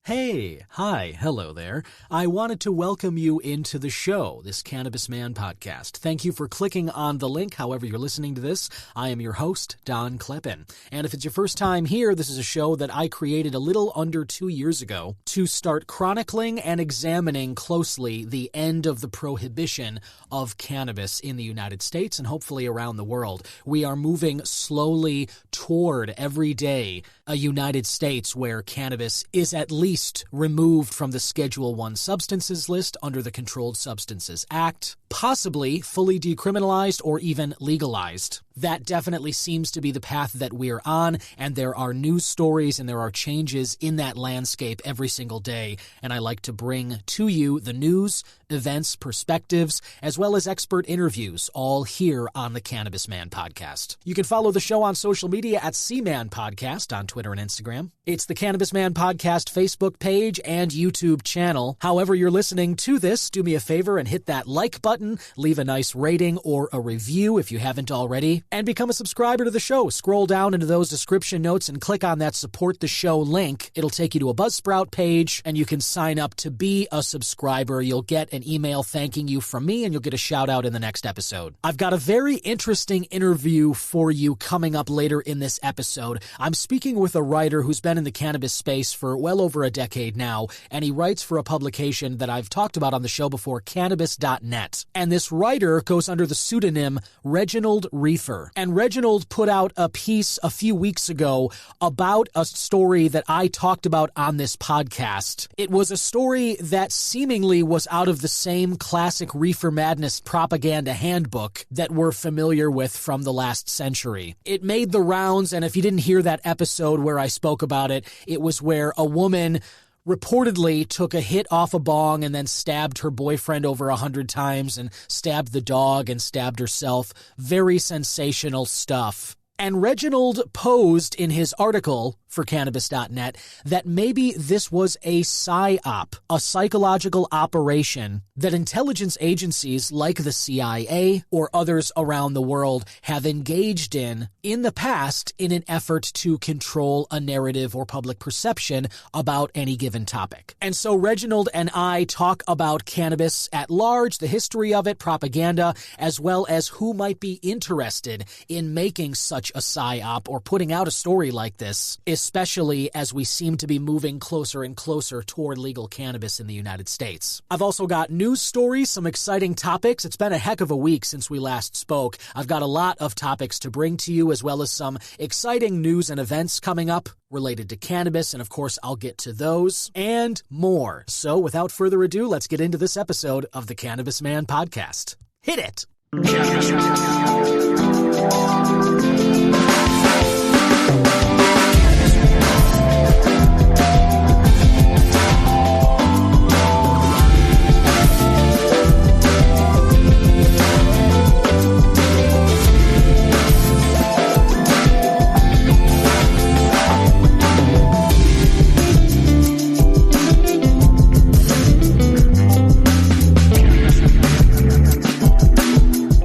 Hey, hi, hello there. I wanted to welcome you into the show, this Cannabis Man podcast. Thank you for clicking on the link, however you're listening to this. I am your host, Don Kleppen. And if it's your first time here, this is a show that I created a little under 2 years ago to start chronicling and examining closely the end of the prohibition of cannabis in the United States and hopefully around the world. We are moving slowly toward every day a United States where cannabis is at least removed from the Schedule I substances list under the Controlled Substances Act, possibly fully decriminalized or even legalized. That definitely seems to be the path that we're on, and there are news stories and there are changes in that landscape every single day, and I like to bring to you the news, events, perspectives, as well as expert interviews, all here on the Cannabis Man podcast. You can follow the show on social media at C-Man Podcast on Twitter and Instagram. It's the Cannabis Man Podcast Facebook page and YouTube channel. However you're listening to this, do me a favor and hit that like button, leave a nice rating or a review if you haven't already, and become a subscriber to the show. Scroll down into those description notes and click on that support the show link. It'll take you to a Buzzsprout page and you can sign up to be a subscriber. You'll get an email thanking you from me and you'll get a shout out in the next episode. I've got a very interesting interview for you coming up later in this episode. I'm speaking with a writer who's been in the cannabis space for well over a decade now, and he writes for a publication that I've talked about on the show before, Cannabis.net. And this writer goes under the pseudonym Reginald Reefer. And Reginald put out a piece a few weeks ago about a story that I talked about on this podcast. It was a story that seemingly was out of the same classic reefer madness propaganda handbook that we're familiar with from the last century. It made the rounds, and if you didn't hear that episode where I spoke about it, it was where a woman reportedly took a hit off a bong and then stabbed her boyfriend over 100 times and stabbed the dog and stabbed herself. Very sensational stuff. And Reginald posed in his article for Cannabis.net that maybe this was a PSYOP, a psychological operation that intelligence agencies like the CIA or others around the world have engaged in the past in an effort to control a narrative or public perception about any given topic. And so Reginald and I talk about cannabis at large, the history of it, propaganda, as well as who might be interested in making such a PSYOP or putting out a story like this, especially as we seem to be moving closer and closer toward legal cannabis in the United States. I've also got news stories, some exciting topics. It's been a heck of a week since we last spoke. I've got a lot of topics to bring to you, as well as some exciting news and events coming up related to cannabis, and of course I'll get to those and more. So without further ado, let's get into this episode of the Cannabis Man podcast. Hit it!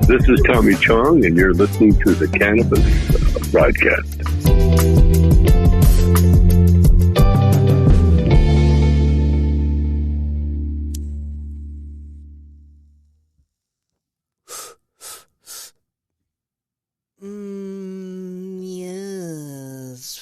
This is Tommy Chong, and you're listening to the Cannabis broadcast. Yes.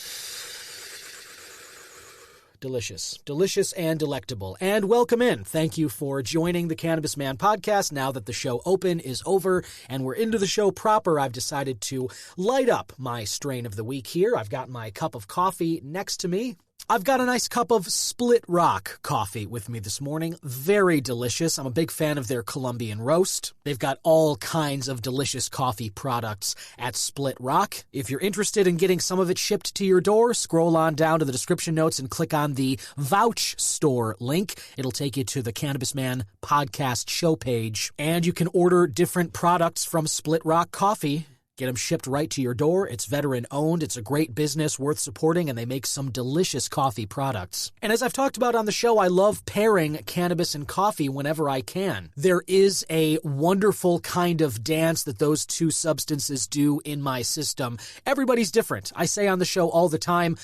Delicious and delectable. And welcome in. Thank you for joining the Cannabis Man podcast. Now that the show open is over and we're into the show proper, I've decided to light up my strain of the week here. I've got my cup of coffee next to me. I've got a nice cup of Split Rock coffee with me this morning. Very delicious. I'm a big fan of their Colombian roast. They've got all kinds of delicious coffee products at Split Rock. If you're interested in getting some of it shipped to your door, scroll on down to the description notes and click on the Vouch Store link. It'll take you to the Cannabis Man podcast show page, and you can order different products from Split Rock Coffee. Get them shipped right to your door. It's veteran-owned. It's a great business worth supporting, and they make some delicious coffee products. And as I've talked about on the show, I love pairing cannabis and coffee whenever I can. There is a wonderful kind of dance that those two substances do in my system. Everybody's different. I say on the show all the time,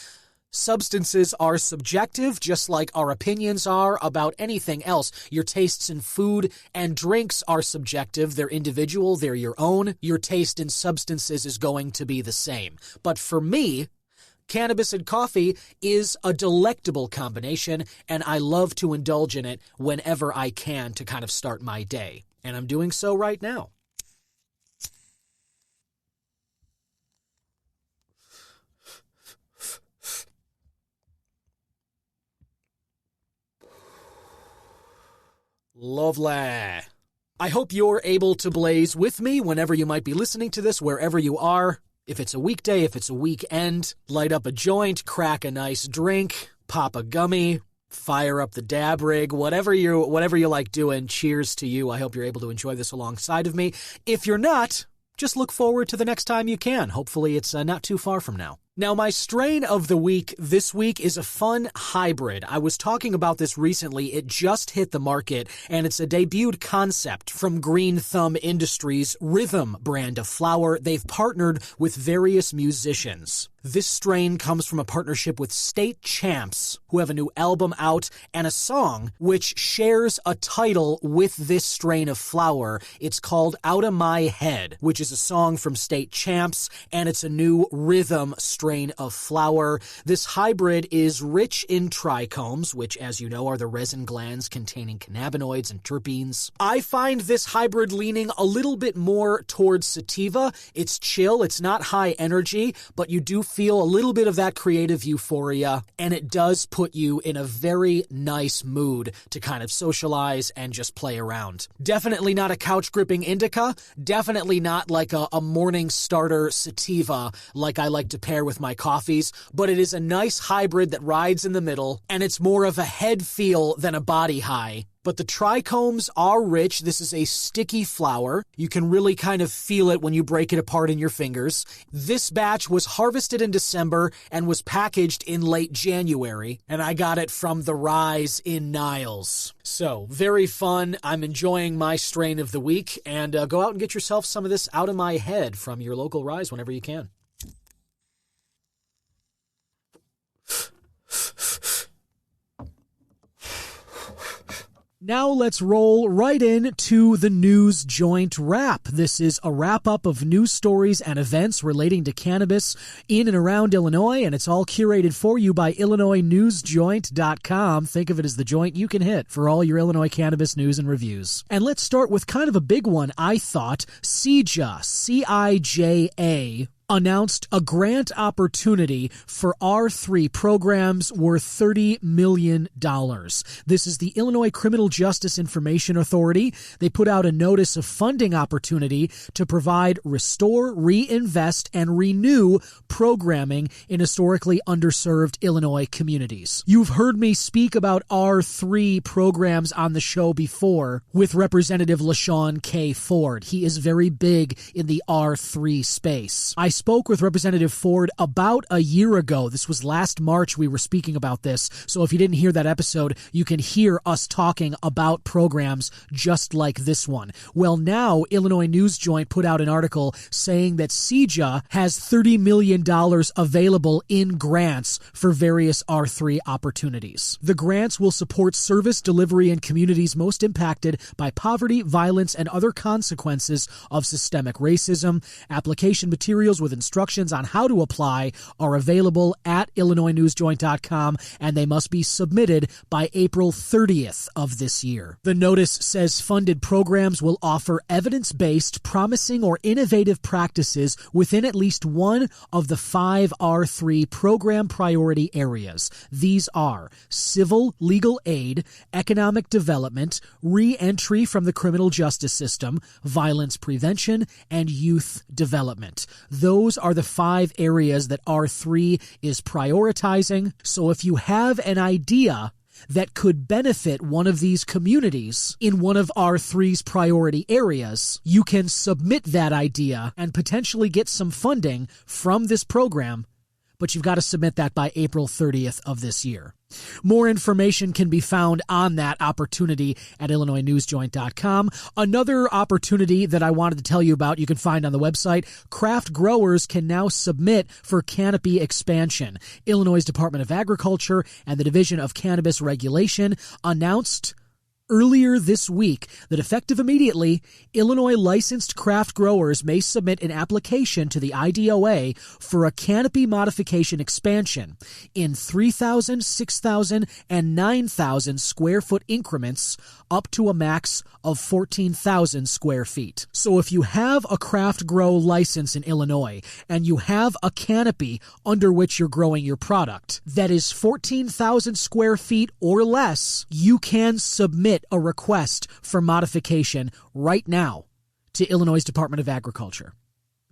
Substances are subjective, just like our opinions are about anything else. Your tastes in food and drinks are subjective. They're individual. They're your own. Your taste in substances is going to be the same. But for me, cannabis and coffee is a delectable combination, and I love to indulge in it whenever I can to kind of start my day. And I'm doing so right now. Lovely. I hope you're able to blaze with me whenever you might be listening to this, wherever you are. If it's a weekday, if it's a weekend, light up a joint, crack a nice drink, pop a gummy, fire up the dab rig, whatever you like doing. Cheers to you. I hope you're able to enjoy this alongside of me. If you're not, just look forward to the next time you can. Hopefully it's not too far from now. Now, my strain of the week this week is a fun hybrid. I was talking about this recently. It just hit the market, and it's a debuted concept from Green Thumb Industries' Rhythm brand of flower. They've partnered with various musicians. This strain comes from a partnership with State Champs, who have a new album out and a song which shares a title with this strain of flower. It's called Out of My Head, which is a song from State Champs, and it's a new Rhythm strain of flower. This hybrid is rich in trichomes, which, as you know, are the resin glands containing cannabinoids and terpenes. I find this hybrid leaning a little bit more towards sativa. It's chill, it's not high energy, but you do feel a little bit of that creative euphoria, and it does put you in a very nice mood to kind of socialize and just play around. Definitely not a couch-gripping indica, definitely not like a morning starter sativa like I like to pair with my coffees, but it is a nice hybrid that rides in the middle, and it's more of a head feel than a body high. But the trichomes are rich. This is a sticky flower. You can really kind of feel it when you break it apart in your fingers. This batch was harvested in December and was packaged in late January, and I got it from The Rise in Niles. So, very fun. I'm enjoying my strain of the week, and go out and get yourself some of this Out of My Head from your local Rise whenever you can. Now let's roll right into the news joint wrap. This is a wrap-up of news stories and events relating to cannabis in and around Illinois, and it's all curated for you by IllinoisNewsJoint.com. Think of it as the joint you can hit for all your Illinois cannabis news and reviews. And let's start with kind of a big one, I thought. CIJA, C-I-J-A, announced a grant opportunity for R3 programs worth $30 million. This is the Illinois Criminal Justice Information Authority. They put out a notice of funding opportunity to provide restore, reinvest, and renew programming in historically underserved Illinois communities. You've heard me speak about R3 programs on the show before with Representative LaShawn K. Ford. He is very big in the R3 space. I spoke with Representative Ford about a year ago. This was last March we were speaking about this. So if you didn't hear that episode, you can hear us talking about programs just like this one. Well, now Illinois News Joint put out an article saying that CIJA has $30 million available in grants for various R3 opportunities. The grants will support service delivery in communities most impacted by poverty, violence, and other consequences of systemic racism. Application materials with instructions on how to apply are available at IllinoisNewsJoint.com, and they must be submitted by April 30th of this year. The notice says funded programs will offer evidence-based, promising, or innovative practices within at least one of the 5 R3 program priority areas. These are civil legal aid, economic development, re-entry from the criminal justice system, violence prevention, and youth development. Those are the 5 areas that R3 is prioritizing. So if you have an idea that could benefit one of these communities in one of R3's priority areas, you can submit that idea and potentially get some funding from this program, but you've got to submit that by April 30th of this year. More information can be found on that opportunity at IllinoisNewsJoint.com. Another opportunity that I wanted to tell you about, you can find on the website. Craft growers can now submit for canopy expansion. Illinois Department of Agriculture and the Division of Cannabis Regulation announced earlier this week that effective immediately, Illinois licensed craft growers may submit an application to the IDOA for a canopy modification expansion in 3,000, 6,000, and 9,000 square foot increments up to a max of 14,000 square feet. So if you have a craft grow license in Illinois and you have a canopy under which you're growing your product that is 14,000 square feet or less, you can submit a request for modification right now to Illinois Department of Agriculture.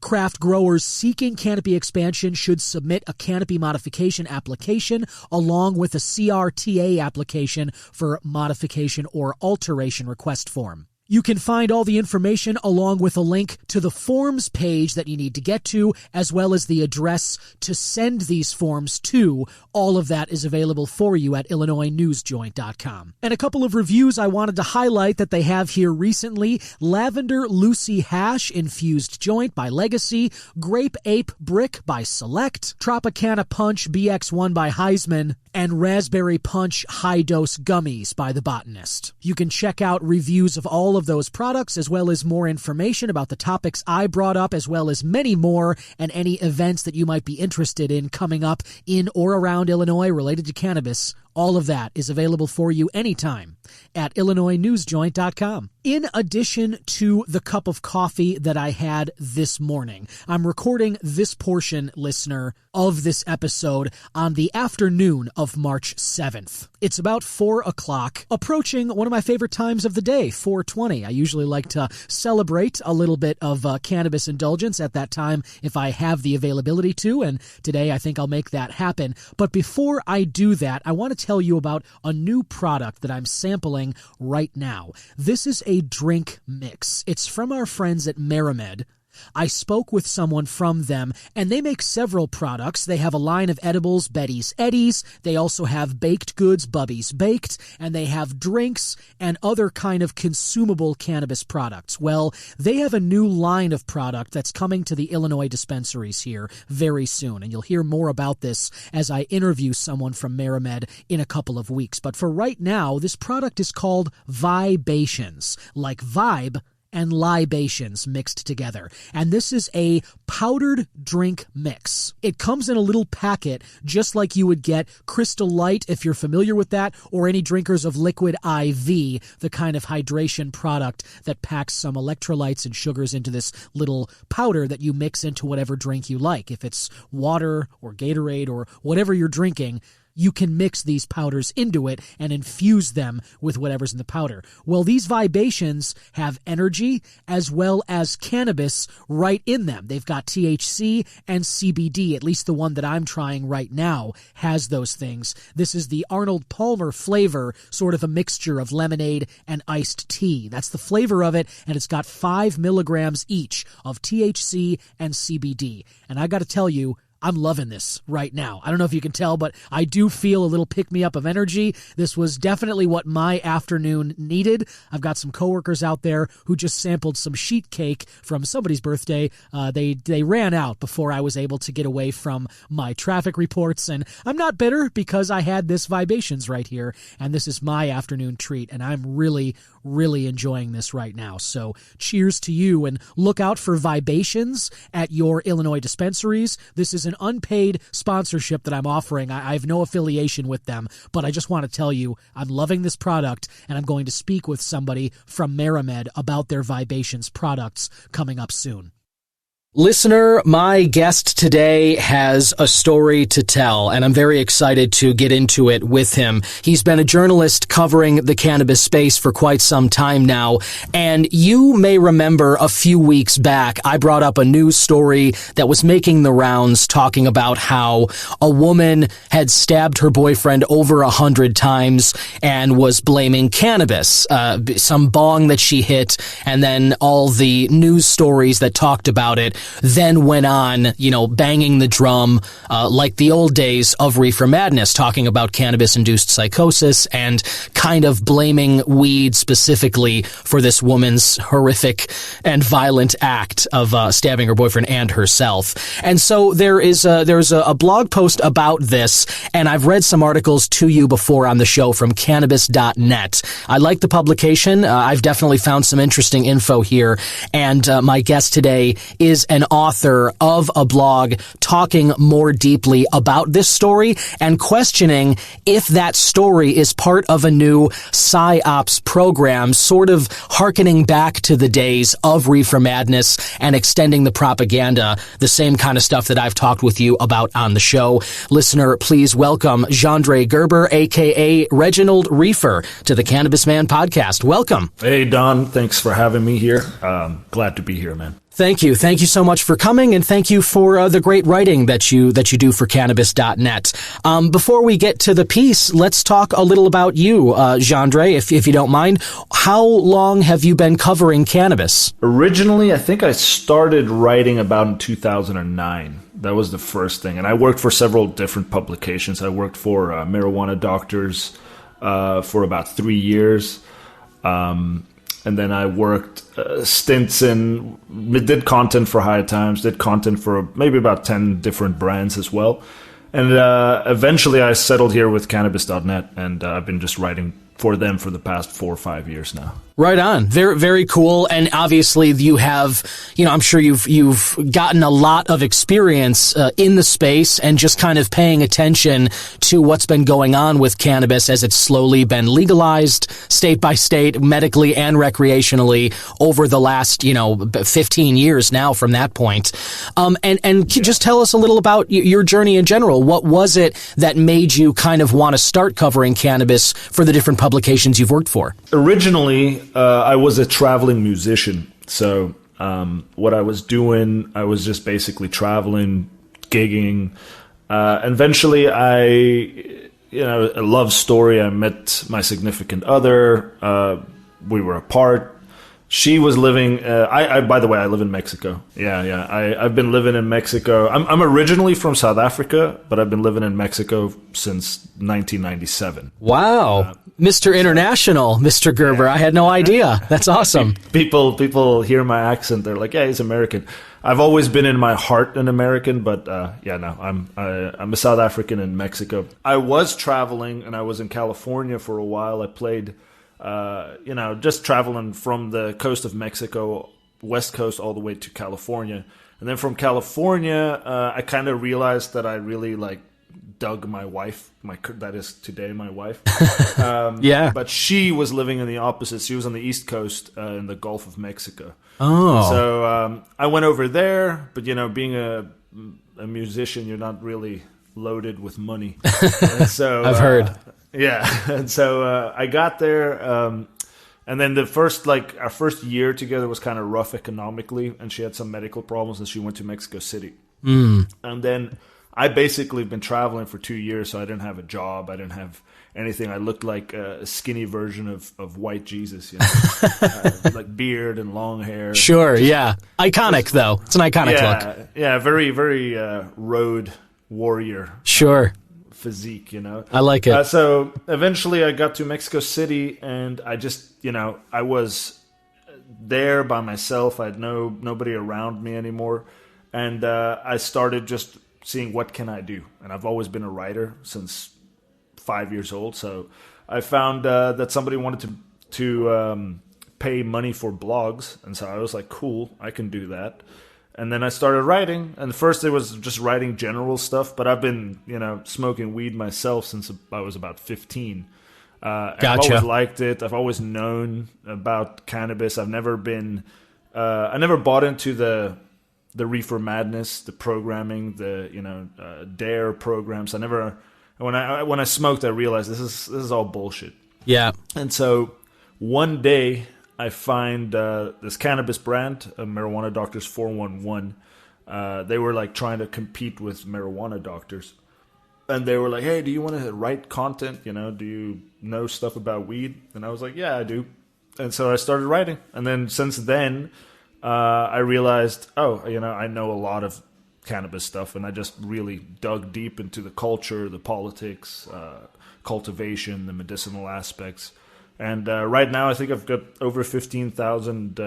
Craft growers seeking canopy expansion should submit a canopy modification application along with a CRTA application for modification or alteration request form. You can find all the information along with a link to the forms page that you need to get to, as well as the address to send these forms to. All of that is available for you at IllinoisNewsJoint.com. And a couple of reviews I wanted to highlight that they have here recently. Lavender Lucy Hash Infused Joint by Legacy, Grape Ape Brick by Select, Tropicana Punch BX1 by Heisman, and Raspberry Punch High Dose Gummies by The Botanist. You can check out reviews of all of those products, as well as more information about the topics I brought up, as well as many more, and any events that you might be interested in coming up in or around Illinois related to cannabis. All of that is available for you anytime at IllinoisNewsJoint.com. In addition to the cup of coffee that I had this morning, I'm recording this portion, listener, of this episode on the afternoon of March 7th. It's about 4 o'clock, approaching one of my favorite times of the day, 4:20. I usually like to celebrate a little bit of cannabis indulgence at that time if I have the availability to, and today I think I'll make that happen. But before I do that, I want to tell you about a new product that I'm sampling right now. This is a drink mix. It's from our friends at Meramed. I spoke with someone from them, and they make several products. They have a line of edibles, Betty's Eddies. They also have baked goods, Bubby's Baked, and they have drinks and other kind of consumable cannabis products. Well, they have a new line of product that's coming to the Illinois dispensaries here very soon, and you'll hear more about this as I interview someone from Meramed in a couple of weeks. But for right now, this product is called Vibations, like vibe and libations mixed together. And this is a powdered drink mix. It comes in a little packet, just like you would get Crystal Light, if you're familiar with that, or any drinkers of Liquid IV, the kind of hydration product that packs some electrolytes and sugars into this little powder that you mix into whatever drink you like. If it's water or Gatorade or whatever you're drinking, you can mix these powders into it and infuse them with whatever's in the powder. Well, these Vibations have energy as well as cannabis right in them. They've got THC and CBD, at least the one that I'm trying right now has those things. This is the Arnold Palmer flavor, sort of a mixture of lemonade and iced tea. That's the flavor of it, and it's got 5 milligrams each of THC and CBD. And I got to tell you, I'm loving this right now. I don't know if you can tell, but I do feel a little pick-me-up of energy. This was definitely what my afternoon needed. I've got some coworkers out there who just sampled some sheet cake from somebody's birthday. They ran out before I was able to get away from my traffic reports, and I'm not bitter because I had this Vibations right here, and this is my afternoon treat, and I'm really enjoying this right now. So cheers to you, and look out for Vibations at your Illinois dispensaries. This is an unpaid sponsorship that I'm offering. I have no affiliation with them, but I just want to tell you I'm loving this product, and I'm going to speak with somebody from Meramed about their Vibations products coming up soon. Listener, my guest today has a story to tell, and I'm very excited to get into it with him. He's been a journalist covering the cannabis space for quite some time now, and you may remember a few weeks back, I brought up a news story that was making the rounds talking about how a woman had stabbed her boyfriend over 100 times and was blaming cannabis, some bong that she hit, and then all the news stories that talked about it then went on, banging the drum like the old days of Reefer Madness, talking about cannabis-induced psychosis and kind of blaming weed specifically for this woman's horrific and violent act of stabbing her boyfriend and herself. And so there's a blog post about this, and I've read some articles to you before on the show from Cannabis.net. I like the publication. I've definitely found some interesting info here, and my guest today is an author of a blog talking more deeply about this story and questioning if that story is part of a new PsyOps program, sort of hearkening back to the days of Reefer Madness and extending the propaganda, the same kind of stuff that I've talked with you about on the show. Listener, please welcome Jandre Gerber, a.k.a. Reginald Reefer, to the Cannabis Man podcast. Welcome. Hey, Don. Thanks for having me here. Glad to be here, man. Thank you. Thank you so much for coming, and thank you for the great writing that you do for Cannabis.net. Before we get to the piece, let's talk a little about you, Jandre, if you don't mind. How long have you been covering cannabis? Originally, I think I started writing about in 2009. That was the first thing. And I worked for several different publications. I worked for Marijuana Doctors for about 3 years. And then I worked stints did content for High Times, did content for maybe about 10 different brands as well. And eventually I settled here with Cannabis.net, and I've been just writing for them for the past 4 or 5 years now. Right on. Very, very cool. And obviously you have, I'm sure you've gotten a lot of experience in the space and just kind of paying attention to what's been going on with cannabis as it's slowly been legalized state by state, medically and recreationally over the last, 15 years now from that point. And just tell us a little about your journey in general. What was it that made you kind of want to start covering cannabis for the different publications you've worked for? Originally, I was a traveling musician. So what I was doing, I was just basically traveling, gigging. Eventually, a love story. I met my significant other. We were apart. She was living. By the way, I live in Mexico. Yeah. I've been living in Mexico. I'm originally from South Africa, but I've been living in Mexico since 1997. Wow, Mr. International, Mr. Gerber. Yeah. I had no idea. That's awesome. People hear my accent. They're like, "Yeah, he's American." I've always been in my heart an American, but I'm a South African in Mexico. I was traveling, and I was in California for a while. I played. Just traveling from the coast of Mexico, West Coast, all the way to California. And then from California, I kind of realized that I really dug my wife, that is today my wife. Yeah. But she was living in the opposite. She was on the East Coast in the Gulf of Mexico. Oh. So I went over there, but being a musician, you're not really loaded with money. And so I've heard. Yeah, and so I got there, and then our first year together was kind of rough economically, and she had some medical problems, and she went to Mexico City. And then I basically been traveling for 2 years, so I didn't have a job, I didn't have anything. I looked like a skinny version of white Jesus, like beard and long hair. Sure, yeah. Iconic, though. It's an iconic look. Yeah, very, very road warrior. Sure. Physique, I like it. So eventually I got to Mexico City, and I just, I was there by myself. I had nobody around me anymore. And I started just seeing what can I do. And I've always been a writer since 5 years old. So I found that somebody wanted to pay money for blogs. And so I was like, cool, I can do that. And then I started writing, and first it was just writing general stuff, but I've been, smoking weed myself since I was about 15. Gotcha. I've always liked it. I've always known about cannabis. I've never been, I never bought into the Reefer Madness, the programming, the, DARE programs. When I smoked, I realized this is all bullshit. Yeah. And so one day, I find this cannabis brand, Marijuana Doctors 411. They were trying to compete with Marijuana Doctors. And they were like, hey, do you want to write content? Do you know stuff about weed? And I was like, yeah, I do. And so I started writing. And then since then, I realized, I know a lot of cannabis stuff, and I just really dug deep into the culture, the politics, cultivation, the medicinal aspects. And right now, I think I've got over 15,000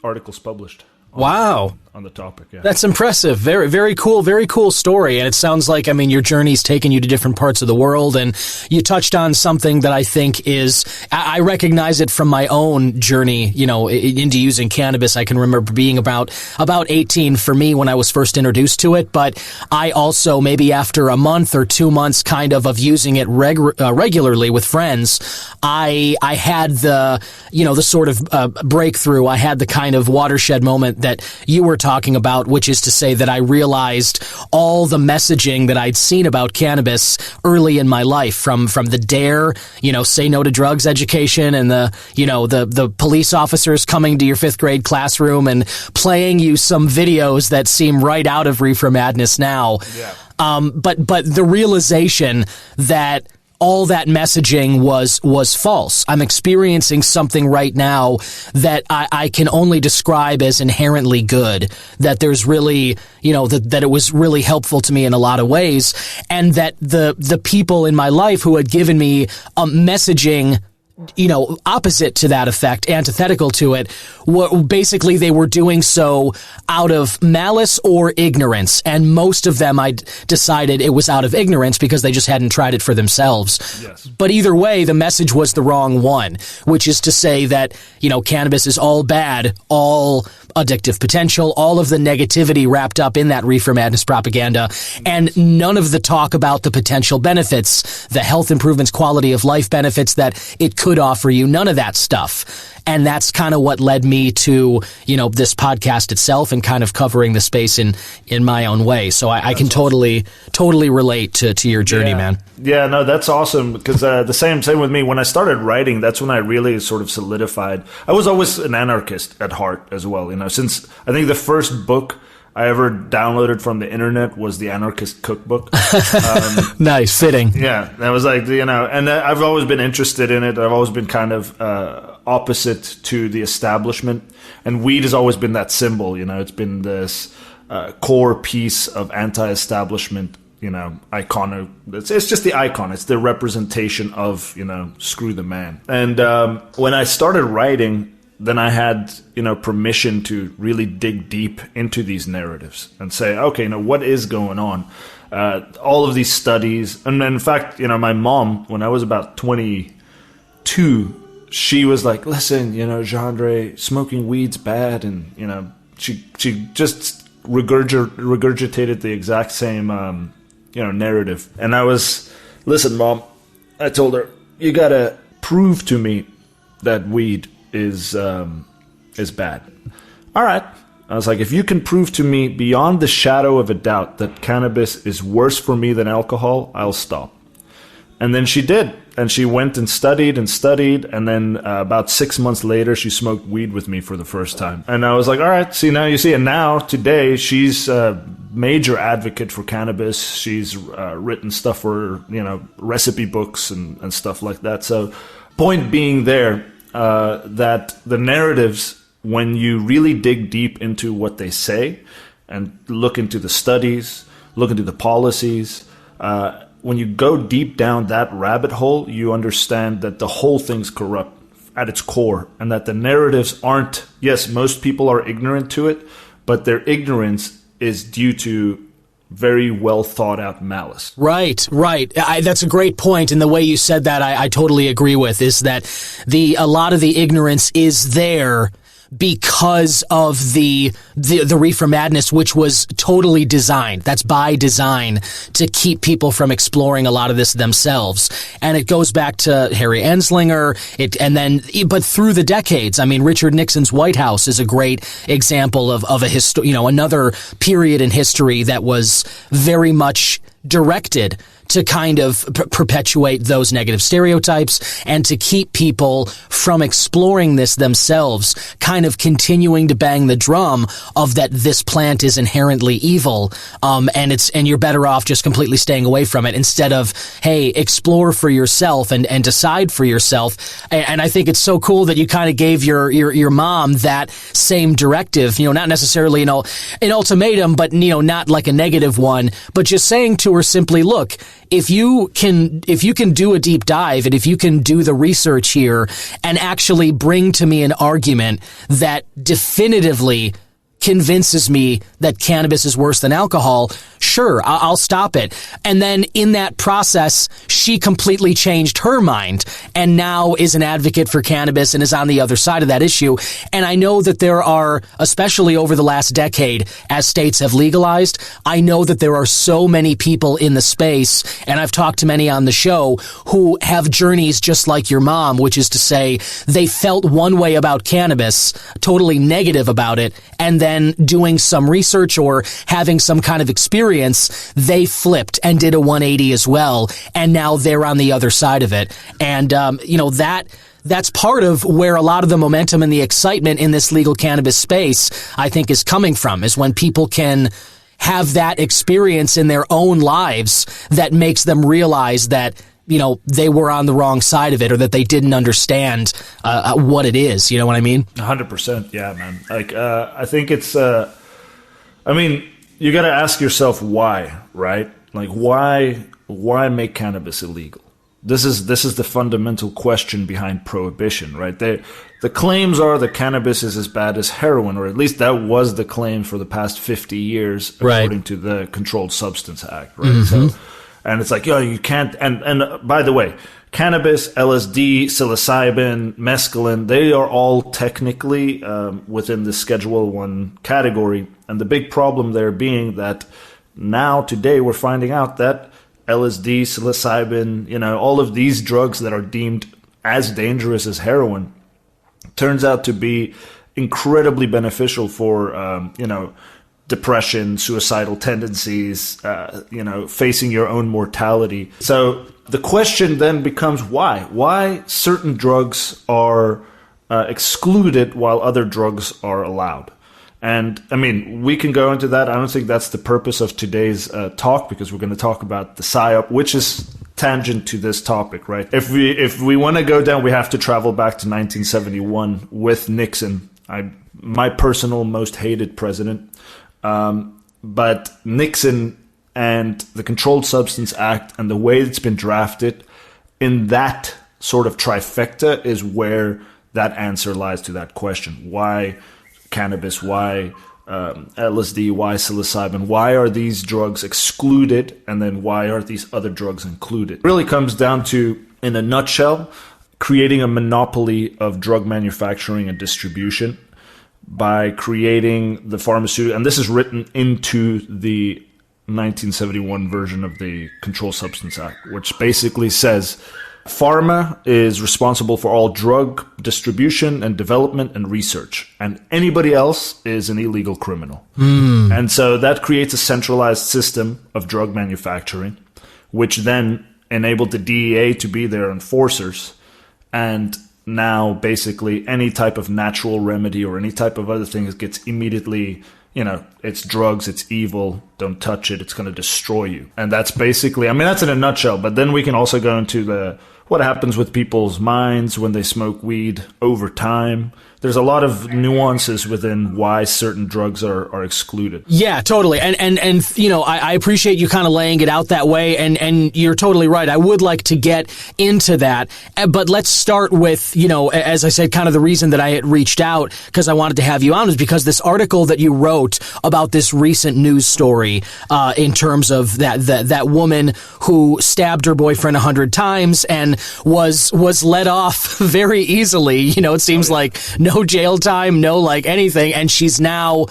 articles published. Wow. On the topic, yeah. That's impressive. Very, very cool story. And it sounds like, your journey's taken you to different parts of the world. And you touched on something that I think is, I recognize it from my own journey, into using cannabis. I can remember being about 18 for me when I was first introduced to it. But I also, maybe after a month or 2 months of using it regularly with friends, I had the sort of breakthrough. I had the kind of watershed moment that you were talking about, which is to say that I realized all the messaging that I'd seen about cannabis early in my life, from the DARE, say no to drugs education, and the police officers coming to your 5th grade classroom and playing you some videos that seem right out of Reefer Madness now. Yeah. But the realization that all that messaging was false. I'm experiencing something right now that I can only describe as inherently good, that there's really, that it was really helpful to me in a lot of ways, and that the people in my life who had given me messaging opposite to that effect, antithetical to it, basically they were doing so out of malice or ignorance. And most of them, I decided it was out of ignorance because they just hadn't tried it for themselves. Yes. But either way, the message was the wrong one, which is to say that, cannabis is all bad, all addictive potential, all of the negativity wrapped up in that Reefer Madness propaganda, and none of the talk about the potential benefits, the health improvements, quality of life benefits that it could offer you, none of that stuff. And that's kind of what led me to, this podcast itself and kind of covering the space in my own way. So I can totally relate to your journey, man. Yeah, no, that's awesome, because the same with me. When I started writing, that's when I really sort of solidified. I was always an anarchist at heart as well, since I think the first book I ever downloaded from the internet was the Anarchist Cookbook. Nice, fitting. Yeah, that was like, and I've always been interested in it. I've always been kind of opposite to the establishment. And weed has always been that symbol, it's been this core piece of anti-establishment, icon. It's just the icon. It's the representation of, screw the man. And when I started writing, then I had, permission to really dig deep into these narratives and say, okay, what is going on? All of these studies. And in fact, my mom, when I was about 22, she was like, listen, Jean-Andre, smoking weed's bad. And, she just regurgitated the exact same, narrative. And I was, listen, Mom, I told her, you got to prove to me that weed is bad. All right. I was like, if you can prove to me beyond the shadow of a doubt that cannabis is worse for me than alcohol, I'll stop. And then she did. And she went and studied. And then about 6 months later, she smoked weed with me for the first time. And I was like, all right, see, now you see. And now, today, she's a major advocate for cannabis. She's written stuff for, recipe books and stuff like that. So point being there, that the narratives, when you really dig deep into what they say and look into the studies, look into the policies, when you go deep down that rabbit hole, you understand that the whole thing's corrupt at its core, and that the narratives aren't, yes, most people are ignorant to it, but their ignorance is due to very well thought out malice. Right. That's a great point. And the way you said that, I totally agree with, is that a lot of the ignorance is there because of the Reefer Madness, which was totally designed. That's by design to keep people from exploring a lot of this themselves. And it goes back to Harry Anslinger. But through the decades, Richard Nixon's White House is a great example of another period in history that was very much directed to kind of perpetuate those negative stereotypes and to keep people from exploring this themselves, kind of continuing to bang the drum of that this plant is inherently evil, and you're better off just completely staying away from it instead of, hey, explore for yourself and decide for yourself. And I think it's so cool that you kind of gave your mom that same directive, not necessarily, an ultimatum, but, not like a negative one, but just saying to her simply, look, if you can do a deep dive and if you can do the research here and actually bring to me an argument that definitively convinces me that cannabis is worse than alcohol, sure, I'll stop it. And then in that process, she completely changed her mind and now is an advocate for cannabis and is on the other side of that issue. And I know that there are, especially over the last decade, as states have legalized, I know that there are so many people in the space, and I've talked to many on the show, who have journeys just like your mom, which is to say they felt one way about cannabis, totally negative about it, and then doing some research or having some kind of experience, they flipped and did a 180 as well, and now they're on the other side of it. And that's part of where a lot of the momentum and the excitement in this legal cannabis space, I think, is coming from, is when people can have that experience in their own lives that makes them realize that they were on the wrong side of it, or that they didn't understand what it is. You know what I mean? 100%. Yeah, man. I think it's, you got to ask yourself why, right? Like, why make cannabis illegal? This is the fundamental question behind prohibition, right? The claims are that cannabis is as bad as heroin, or at least that was the claim for the past 50 years, according to the Controlled Substance Act, right? Mm-hmm. So, and it's like, you can't, and by the way, cannabis, LSD, psilocybin, mescaline, they are all technically within the Schedule 1 category. And the big problem there being that now, today, we're finding out that LSD, psilocybin, all of these drugs that are deemed as dangerous as heroin, turns out to be incredibly beneficial for, depression, suicidal tendencies, facing your own mortality. So the question then becomes why? Why certain drugs are excluded while other drugs are allowed? And we can go into that. I don't think that's the purpose of today's talk, because we're going to talk about the PSYOP, which is tangent to this topic, right? If we want to go down, we have to travel back to 1971 with Nixon, my personal most hated president. But Nixon and the Controlled Substance Act and the way it's been drafted, in that sort of trifecta is where that answer lies to that question. Why cannabis? Why LSD? Why psilocybin? Why are these drugs excluded? And then why are these other drugs included? It really comes down to, in a nutshell, creating a monopoly of drug manufacturing and distribution by creating the pharmaceutical, and this is written into the 1971 version of the Controlled Substance Act, which basically says pharma is responsible for all drug distribution and development and research, and anybody else is an illegal criminal. And so that creates a centralized system of drug manufacturing, which then enabled the DEA to be their enforcers. And now basically any type of natural remedy or any type of other thing gets immediately, it's drugs, it's evil, don't touch it, it's going to destroy you. And that's basically, that's in a nutshell. But then we can also go into what happens with people's minds when they smoke weed over time. There's a lot of nuances within why certain drugs are excluded. Yeah, totally. And I appreciate you kind of laying it out that way, and you're totally right. I would like to get into that, but let's start with, as I said, kind of the reason that I had reached out, because I wanted to have you on, was because this article that you wrote about this recent news story, in terms of that woman who stabbed her boyfriend 100 times and was let off very easily. It seems like no jail time, no anything, and she's now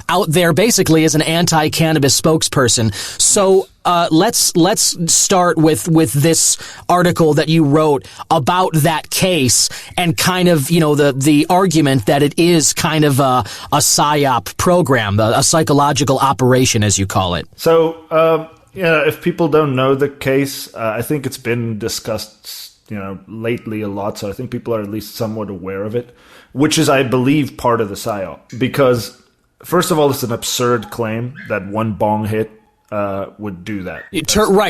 out there basically as an anti-cannabis spokesperson. So let's start with this article that you wrote about that case and kind of the argument that it is kind of a PSYOP program, a psychological operation, as you call it. So Yeah, if people don't know the case, I think it's been discussed, lately a lot. So I think people are at least somewhat aware of it, which is, I believe, part of the psyop. Because, first of all, it's an absurd claim that one bong hit would do that.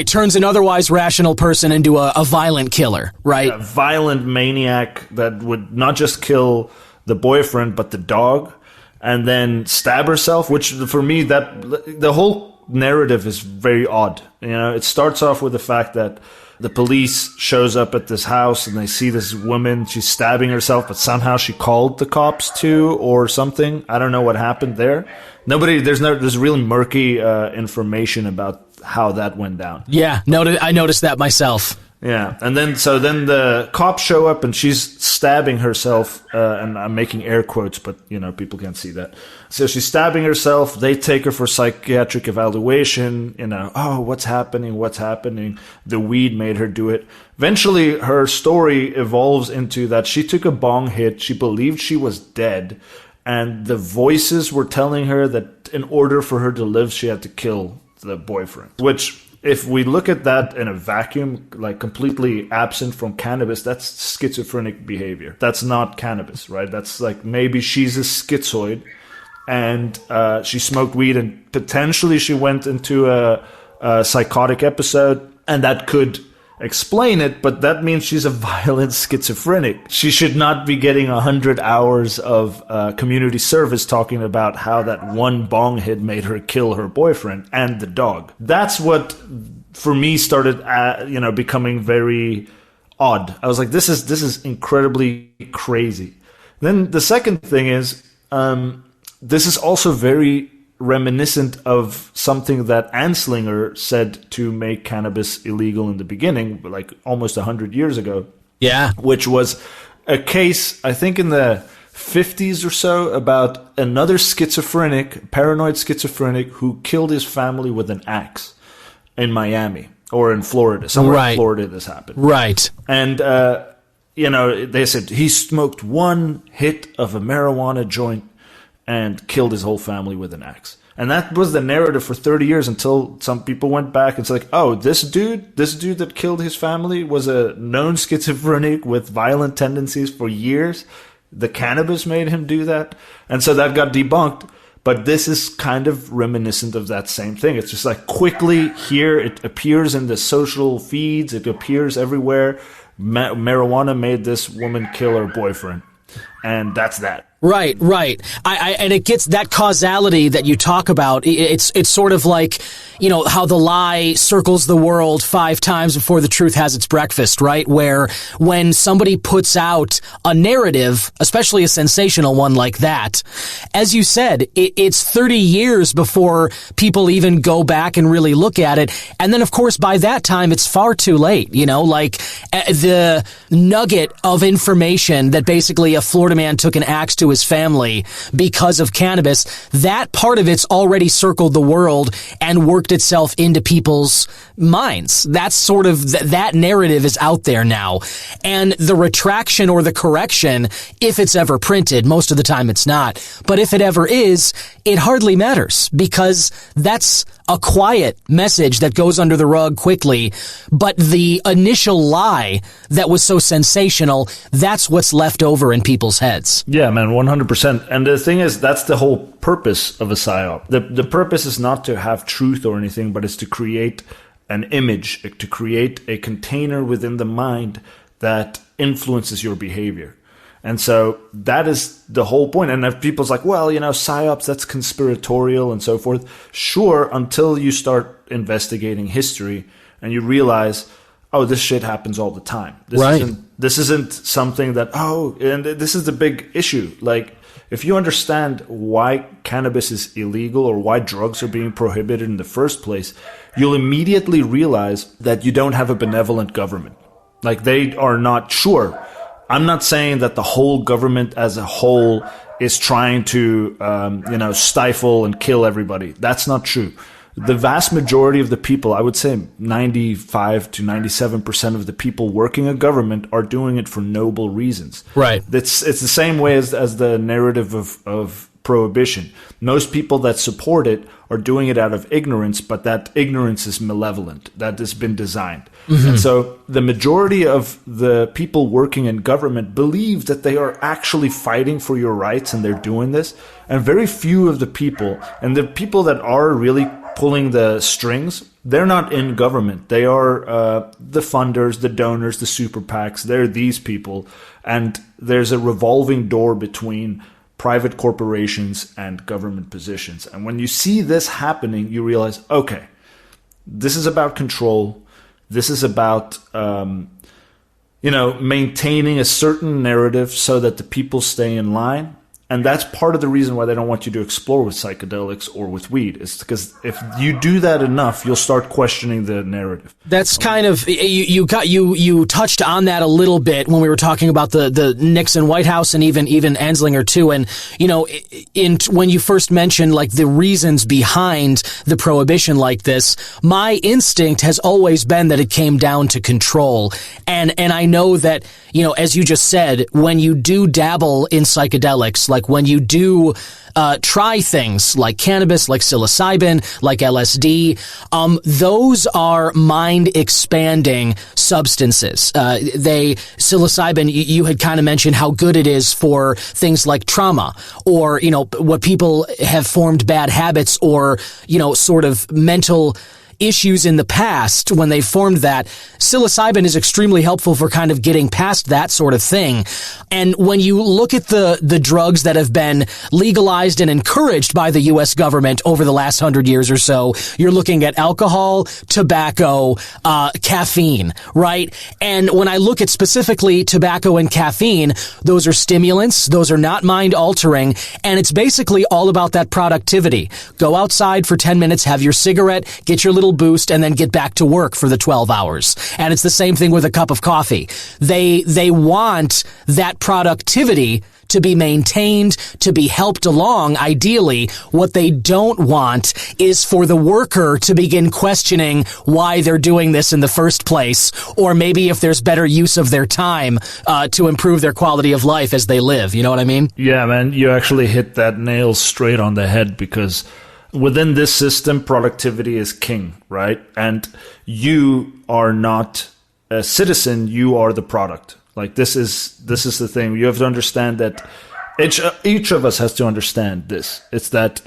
Turns an otherwise rational person into a violent killer, right? A violent maniac that would not just kill the boyfriend, but the dog, and then stab herself, which for me, that the whole narrative is very odd. It starts off with the fact that the police shows up at this house and they see this woman, she's stabbing herself, but somehow she called the cops too or something. I don't know what happened there. There's really murky information about how that went down. Yeah, I noticed that myself. Yeah, and then the cops show up and she's stabbing herself, and I'm making air quotes, but people can't see that. So she's stabbing herself. They take her for psychiatric evaluation. Oh, what's happening? What's happening? The weed made her do it. Eventually, her story evolves into that she took a bong hit. She believed she was dead, and the voices were telling her that in order for her to live, she had to kill the boyfriend, which, if we look at that in a vacuum, like completely absent from cannabis, that's schizophrenic behavior. That's not cannabis, right? That's like maybe she's a schizoid and she smoked weed and potentially she went into a psychotic episode, and that could explain it, but that means she's a violent schizophrenic. She should not be getting 100 hours of community service talking about how that one bong hit made her kill her boyfriend and the dog. That's what, for me, started becoming very odd. I was like, this is incredibly crazy. Then the second thing is, this is also very reminiscent of something that Anslinger said to make cannabis illegal in the beginning, like almost 100 years ago. Yeah. Which was a case, I think in the 50s or so, about another paranoid schizophrenic who killed his family with an axe in Miami or in Florida. Somewhere in Florida this happened. Right. And, they said he smoked one hit of a marijuana joint and killed his whole family with an axe. And that was the narrative for 30 years until some people went back and said, like, oh, this dude that killed his family was a known schizophrenic with violent tendencies for years. The cannabis made him do that. And so that got debunked. But this is kind of reminiscent of that same thing. It's just like quickly here, it appears in the social feeds. It appears everywhere. Marijuana made this woman kill her boyfriend. And that's that. Right. And it gets that causality that you talk about. It's sort of like, how the lie circles the world 5 times before the truth has its breakfast, right? Where when somebody puts out a narrative, especially a sensational one like that, as you said, it's 30 years before people even go back and really look at it. And then, of course, by that time, it's far too late, the nugget of information that basically a Florida man took an axe to his family because of cannabis, that part of it's already circled the world and worked itself into people's minds. That's sort of, that narrative is out there now. And the retraction or the correction, if it's ever printed, most of the time it's not, but if it ever is, it hardly matters because that's a quiet message that goes under the rug quickly. But the initial lie that was so sensational, that's what's left over in people's heads. Yeah, man, 100%. And the thing is, that's the whole purpose of a psyop. The purpose is not to have truth or anything, but it's to create an image, to create a container within the mind that influences your behavior. And so that is the whole point. And if people's like, well, psyops, that's conspiratorial and so forth. Sure, until you start investigating history and you realize, oh, this shit happens all the time. This isn't something that, and this is the big issue. Like, if you understand why cannabis is illegal or why drugs are being prohibited in the first place, you'll immediately realize that you don't have a benevolent government. Like, they are not sure. I'm not saying that the whole government as a whole is trying to, stifle and kill everybody. That's not true. The vast majority of the people, I would say 95 to 97% of the people working in government are doing it for noble reasons. Right. It's the same way as the narrative of prohibition. Most people that support it are doing it out of ignorance, but that ignorance is malevolent. That has been designed. And so the majority of the people working in government believe that they are actually fighting for your rights, and they're doing this. And very few of the people, and the people that are really pulling the strings, they're not in government. They are the funders, the donors, the super PACs. They're these people. And there's a revolving door between private corporations and government positions. And when you see this happening, you realize, okay, this is about control. This is about, maintaining a certain narrative so that the people stay in line. And that's part of the reason why they don't want you to explore with psychedelics or with weed. It's because if you do that enough, you'll start questioning the narrative. That's kind of you touched on that a little bit when we were talking about the Nixon White House and even Anslinger too. And when you first mentioned like the reasons behind the prohibition like this, my instinct has always been that it came down to control. And I know that, as you just said, when you do dabble in psychedelics, like when you do try things like cannabis, like psilocybin, like LSD, those are mind-expanding substances. Psilocybin, you had kind of mentioned how good it is for things like trauma, or, what people have formed bad habits, or, sort of mental issues in the past when they formed that. Psilocybin is extremely helpful for kind of getting past that sort of thing. And when you look at the drugs that have been legalized and encouraged by the U.S. government over the last 100 years or so, you're looking at alcohol, tobacco, caffeine, right? And when I look at specifically tobacco and caffeine, those are stimulants, those are not mind altering, and it's basically all about that productivity. Go outside for 10 minutes, have your cigarette, get your little boost, and then get back to work for the 12 hours. And it's the same thing with a cup of coffee. They want that productivity to be maintained, to be helped along, ideally. What they don't want is for the worker to begin questioning why they're doing this in the first place, or maybe if there's better use of their time to improve their quality of life as they live. You know what I mean? Yeah, man, you actually hit that nail straight on the head, because within this system, productivity is king, right? And you are not a citizen, you are the product. Like this is the thing. You have to understand that each of us has to understand this. It's that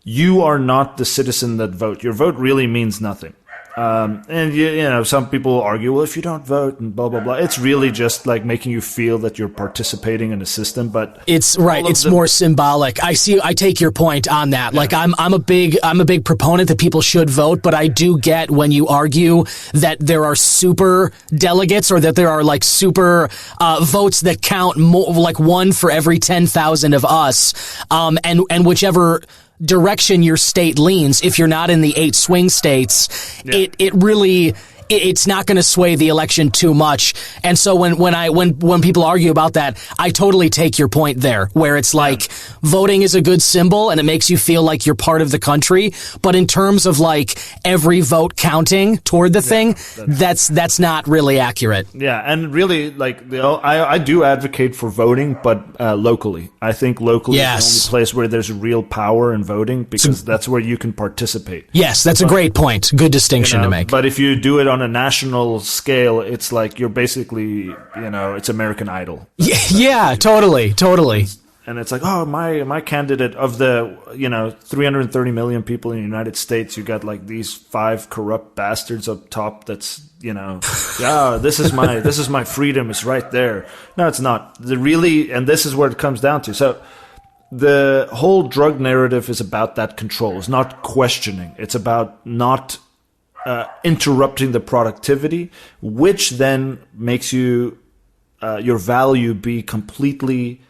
you are not the citizen that vote. Your vote really means nothing. And some people argue, well, if you don't vote and blah, blah, blah, it's really just like making you feel that you're participating in a system. But it's right. It's more symbolic. I take your point on that. Yeah. Like I'm a big proponent that people should vote, but I do get when you argue that there are super delegates, or that there are like super, votes that count more, like one for every 10,000 of us. And whichever direction your state leans, if you're not in the 8 swing states, yeah, it really, it's not going to sway the election too much. And so when people argue about that, I totally take your point there, where it's like voting is a good symbol and it makes you feel like you're part of the country. But in terms of like every vote counting toward the thing, that's not really accurate. Yeah. And really, like, I do advocate for voting, but locally. I think locally is the only place where there's real power in voting, because that's where you can participate. Yes, that's a great point. Good distinction to make. But if you do it on a national scale, it's like you're basically, it's American Idol. Yeah, totally. And it's like, oh, my candidate, of the 330 million people in the United States, you got like these 5 corrupt bastards up top. That's this is my freedom. It's right there. No, it's not. And this is where it comes down to. So the whole drug narrative is about that control. It's not questioning. It's about not interrupting the productivity, which then makes you your value be completely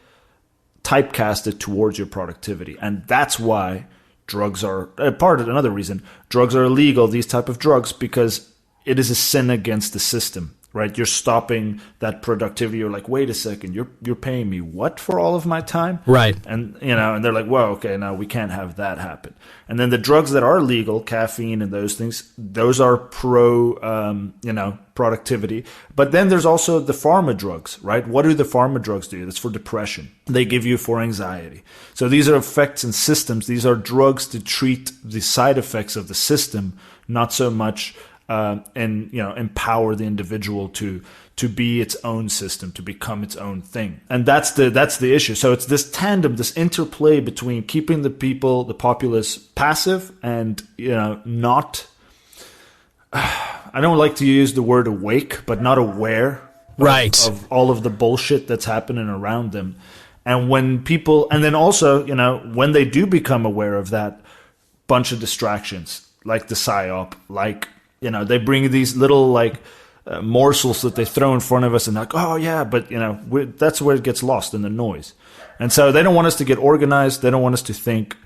typecasted towards your productivity. And that's why drugs are another reason drugs are illegal, these type of drugs, because it is a sin against the system. right? You're stopping that productivity. You're like, wait a second, you're paying me what for all of my time? Right. And, and they're like, well, okay, now we can't have that happen. And then the drugs that are legal, caffeine and those things, those are productivity. But then there's also the pharma drugs, right? What do the pharma drugs do? That's for depression. They give you for anxiety. So these are effects and systems. These are drugs to treat the side effects of the system, not so much and empower the individual to be its own system, to become its own thing. And that's the issue. So it's this tandem, this interplay between keeping the populace passive and not. I don't like to use the word awake, but not aware, right, of all of the bullshit that's happening around them. And when people, and then also, when they do become aware of that, bunch of distractions like the psyop, like. They bring these little morsels that they throw in front of us and like, oh yeah, but that's where it gets lost in the noise. And so they don't want us to get organized. They don't want us to think.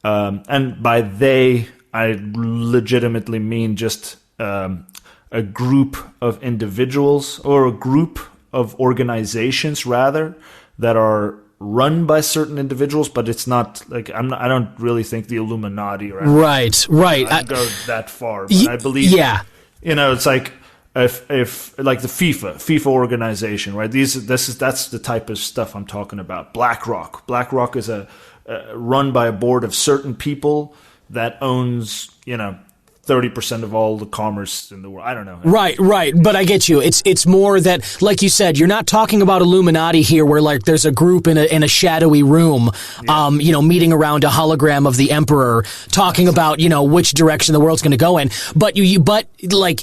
And by they, I legitimately mean just a group of individuals or a group of organizations rather that are run by certain individuals, but it's not like I don't really think the Illuminati or right. I don't go that far. But I believe, it's like if like the FIFA organization, right? That's the type of stuff I'm talking about. BlackRock is a run by a board of certain people that owns 30% of all the commerce in the world. I don't know. Right. But I get you. It's more that, like you said, you're not talking about Illuminati here where like there's a group in a shadowy room, meeting around a hologram of the emperor talking about, which direction the world's going to go in. But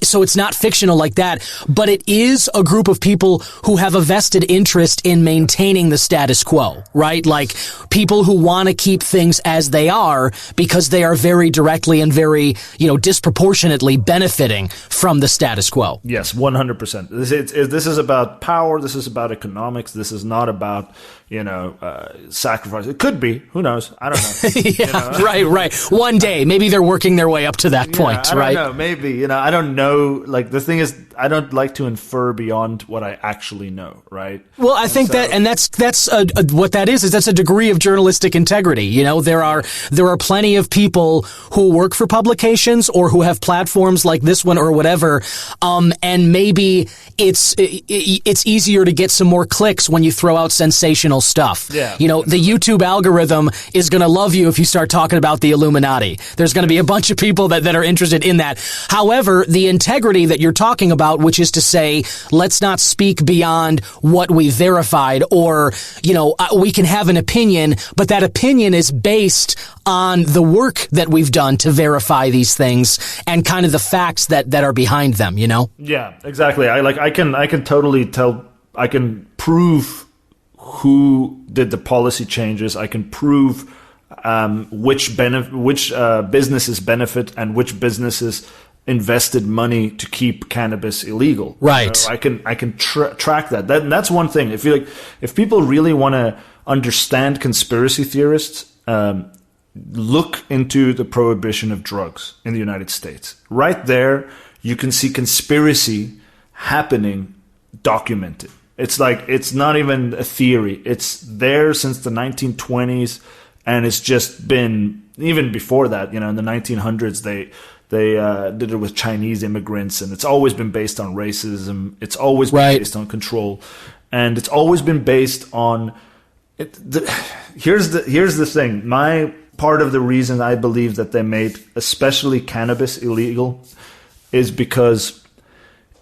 so it's not fictional like that, but it is a group of people who have a vested interest in maintaining the status quo, right? Like people who want to keep things as they are because they are very directly and very, disproportionately benefiting from the status quo. Yes, 100%. This is about power. This is about economics. This is not about, sacrifice. It could be. Who knows? I don't know. Right. One day, maybe they're working their way up to that point, right? I don't know. Maybe. I don't know. Like, the thing is, I don't like to infer beyond what I actually know, right? Well, I think that's what that is that's a degree of journalistic integrity. There are plenty of people who work for publications or who have platforms like this one or whatever, and maybe it's easier to get some more clicks when you throw out sensational stuff. Yeah. The YouTube algorithm is going to love you if you start talking about the Illuminati. There's going to be a bunch of people that are interested in that. However, the integrity that you're talking about, which is to say, let's not speak beyond what we verified, or, we can have an opinion, but that opinion is based on the work that we've done to verify these things and kind of the facts that are behind them, Yeah, exactly. I can totally tell. I can prove who did the policy changes. I can prove which businesses benefit and which businesses invested money to keep cannabis illegal. Right. I can track that. That's one thing. If people really want to understand conspiracy theorists, look into the prohibition of drugs in the United States. Right there, you can see conspiracy happening, documented. It's like, it's not even a theory. It's there since the 1920s, and it's just been, even before that, in the 1900s, they did it with Chinese immigrants, and it's always been based on racism. It's always been based on control, and it's always been based on here's the thing. My part of the reason I believe that they made especially cannabis illegal is because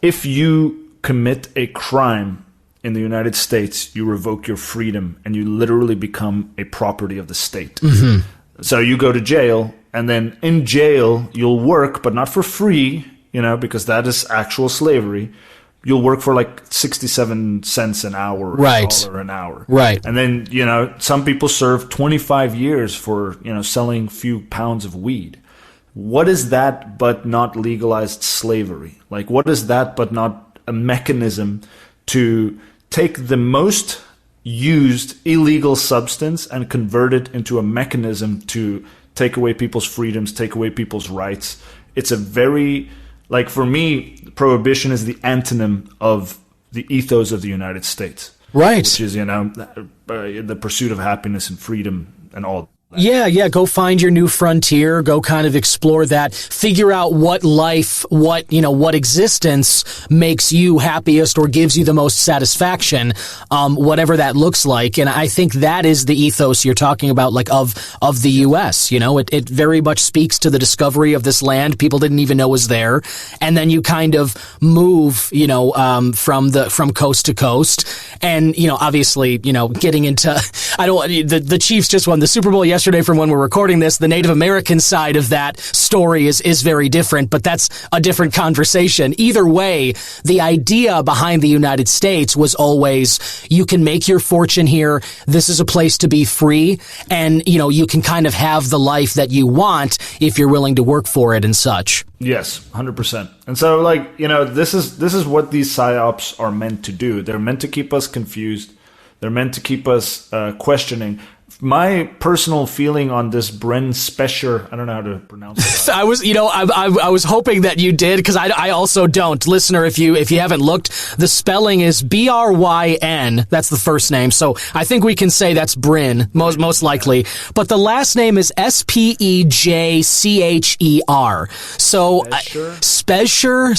if you commit a crime in the United States, you revoke your freedom and you literally become a property of the state. Mm-hmm. So you go to jail, and then in jail you'll work, but not for free, because that is actual slavery. You'll work for like 67 cents an hour, right. $1 an hour. Right. And then, some people serve 25 years for, selling a few pounds of weed. What is that but not legalized slavery? Like, what is that but not a mechanism to take the most used illegal substance and convert it into a mechanism to take away people's freedoms, take away people's rights? It's a very Like for me, prohibition is the antonym of the ethos of the United States. Right. Which is, the pursuit of happiness and freedom and all. Yeah. Go find your new frontier. Go kind of explore that. Figure out what life, what existence makes you happiest or gives you the most satisfaction, whatever that looks like. And I think that is the ethos you're talking about, like of the U.S. It very much speaks to the discovery of this land people didn't even know was there. And then you kind of move, from coast to coast. And, obviously, getting into, the Chiefs just won the Super Bowl yesterday from when we're recording this. The Native American side of that story is very different, but that's a different conversation. Either way, the idea behind the United States was always, you can make your fortune here. This is a place to be free. And, you can kind of have the life that you want if you're willing to work for it and such. Yes, 100%. And so, this is what these psyops are meant to do. They're meant to keep us confused. They're meant to keep us questioning. My personal feeling on this Bren Specher, I don't know how to pronounce it. I was hoping that you did, because I also don't. Listener, if you haven't looked, the spelling is Bryn. That's the first name. So I think we can say that's Bryn, most likely. But the last name is Spejcher. So Spejcher,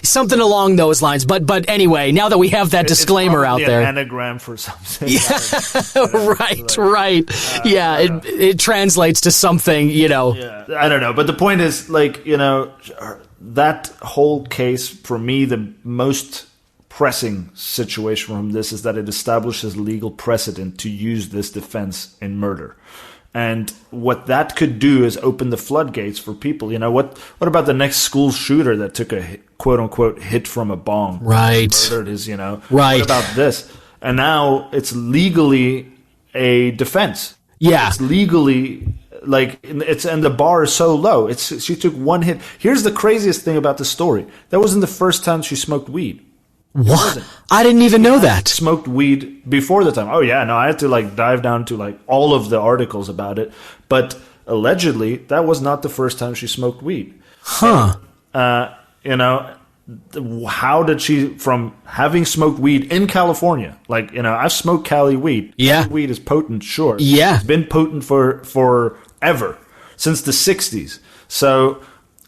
something along those lines. But anyway, now that we have that disclaimer out there, an anagram for something. Yeah. Right. It translates to something, Yeah, I don't know. But the point is, that whole case, for me, the most pressing situation from this is that it establishes legal precedent to use this defense in murder. And what that could do is open the floodgates for people. What about the next school shooter that took a quote unquote hit from a bong? Right. Murdered his, Right. What about this? And now it's legally a defense. Yeah. It's legally, and the bar is so low. She took one hit. Here's the craziest thing about the story. That wasn't the first time she smoked weed. What? I didn't even know that. Smoked weed before the time. Oh, yeah. No, I had to dive down to all of the articles about it. But allegedly, that was not the first time she smoked weed. Huh. How did she, from having smoked weed in California, I've smoked Cali weed. Yeah. Cali weed is potent, sure. Yeah. It's been potent for forever, since the 60s. So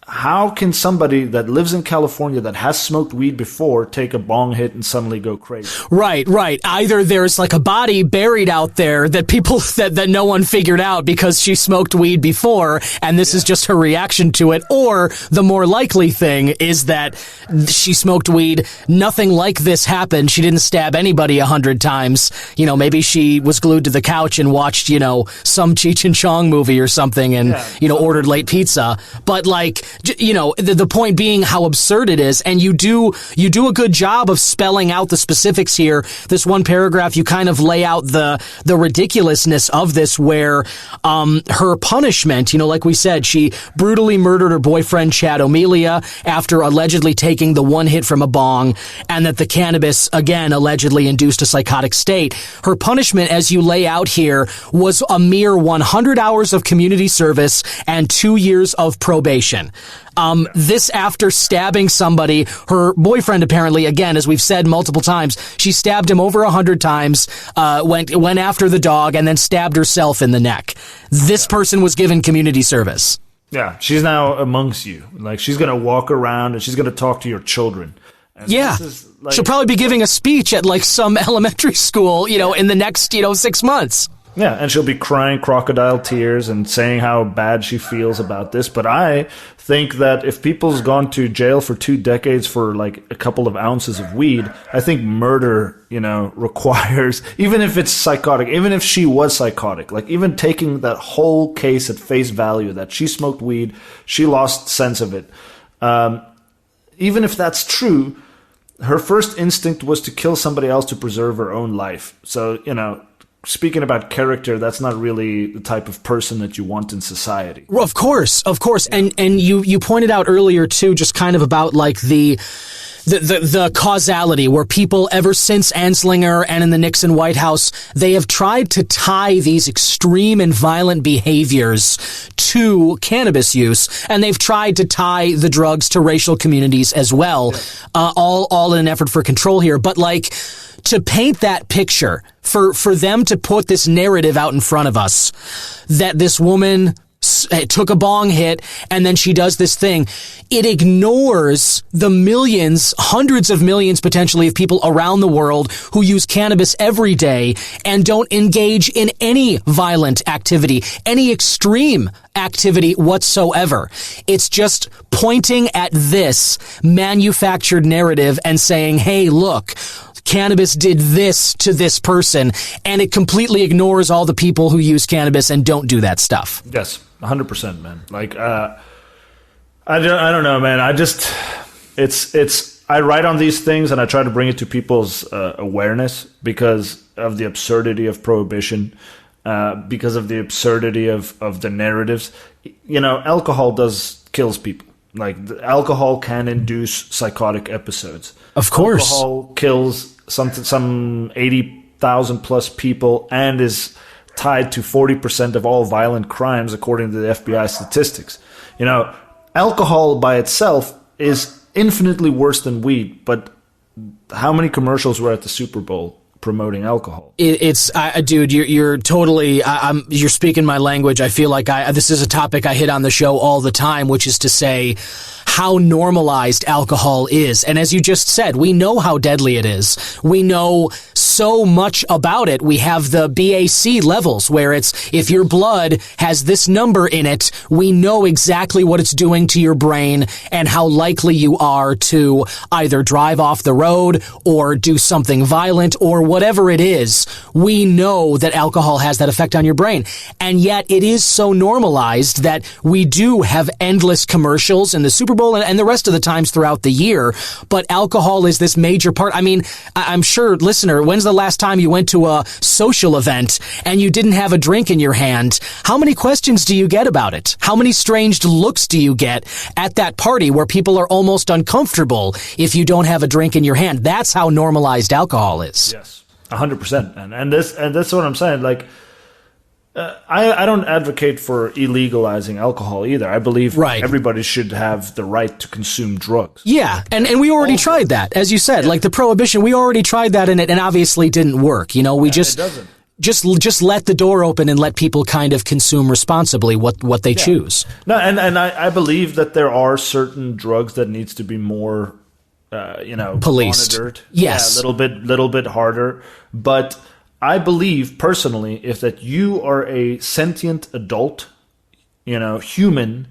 how can somebody that lives in California that has smoked weed before take a bong hit and suddenly go crazy? Right. Either there's a body buried out there that people that no one figured out because she smoked weed before, and this is just her reaction to it, or the more likely thing is that she smoked weed, nothing like this happened, she didn't stab anybody 100 times, maybe she was glued to the couch and watched, some Cheech and Chong movie or something and, ordered late pizza, but the point being how absurd it is, and you do a good job of spelling out the specifics here. This one paragraph, you kind of lay out the ridiculousness of this, where her punishment, like we said, she brutally murdered her boyfriend Chad O'Melia after allegedly taking the one hit from a bong, and that the cannabis again allegedly induced a psychotic state. Her punishment, as you lay out here, was a mere 100 hours of community service and 2 years of probation. This after stabbing somebody, her boyfriend apparently, again, as we've said multiple times, she stabbed him over 100 times, went after the dog, and then stabbed herself in the neck. This person was given community service. Yeah, she's now amongst you. She's going to walk around and she's going to talk to your children. And she'll probably be giving a speech at some elementary school, in the next, 6 months. Yeah, and she'll be crying crocodile tears and saying how bad she feels about this. But I think that if people's gone to jail for 2 decades for a couple of ounces of weed, I think murder, requires, even if it's psychotic, even if she was psychotic, even taking that whole case at face value, that she smoked weed, she lost sense of it. Even if that's true, her first instinct was to kill somebody else to preserve her own life. So, speaking about character, that's not really the type of person that you want in society. Well, of course. And you pointed out earlier too, just kind of about the the causality where people ever since Anslinger and in the Nixon White House, they have tried to tie these extreme and violent behaviors to cannabis use, and they've tried to tie the drugs to racial communities as well, all in an effort for control here. But like, to paint that picture, for them to put this narrative out in front of us that this woman took a bong hit and then she does this thing, it ignores the millions, hundreds of millions potentially of people around the world who use cannabis every day and don't engage in any violent activity, any extreme activity whatsoever. It's just pointing at this manufactured narrative and saying, hey, look, cannabis did this to this person, and it completely ignores all the people who use cannabis and don't do that stuff. Yes, 100%, man. Like, I don't know, man. I write on these things and I try to bring it to people's awareness because of the absurdity of prohibition, because of the absurdity of the narratives. You know, alcohol kills people. Like, alcohol can induce psychotic episodes. Of course. Alcohol kills some 80,000 plus people and is tied to 40% of all violent crimes, according to the FBI statistics. You know, alcohol by itself is infinitely worse than weed, but how many commercials were at the Super Bowl promoting alcohol? Dude, you're totally, you're speaking my language. I feel like this is a topic I hit on the show all the time, which is to say how normalized alcohol is. And as you just said, we know how deadly it is. We know so much about it. We have the BAC levels where it's, if your blood has this number in it, we know exactly what it's doing to your brain and how likely you are to either drive off the road or do something violent or whatever it is. We know that alcohol has that effect on your brain. And yet it is so normalized that we do have endless commercials in the Super Bowl and the rest of the times throughout the year. But alcohol is this major part. I mean, I'm sure, listener, when's the last time you went to a social event and you didn't have a drink in your hand? How many questions do you get about it? How many strange looks do you get at that party where people are almost uncomfortable if you don't have a drink in your hand? That's how normalized alcohol is. Yes, 100%. And that's what I'm saying. Like, I don't advocate for illegalizing alcohol either. I believe everybody should have the right to consume drugs. Yeah, and we already tried that, as you said. Like the Prohibition, we already tried that, and it obviously didn't work. You know, we just let the door open and let people kind of consume responsibly what they choose. No, and I believe that there are certain drugs that needs to be more, policed, monitored. Yes, a little bit harder, but I believe personally, if that you are a sentient adult, human,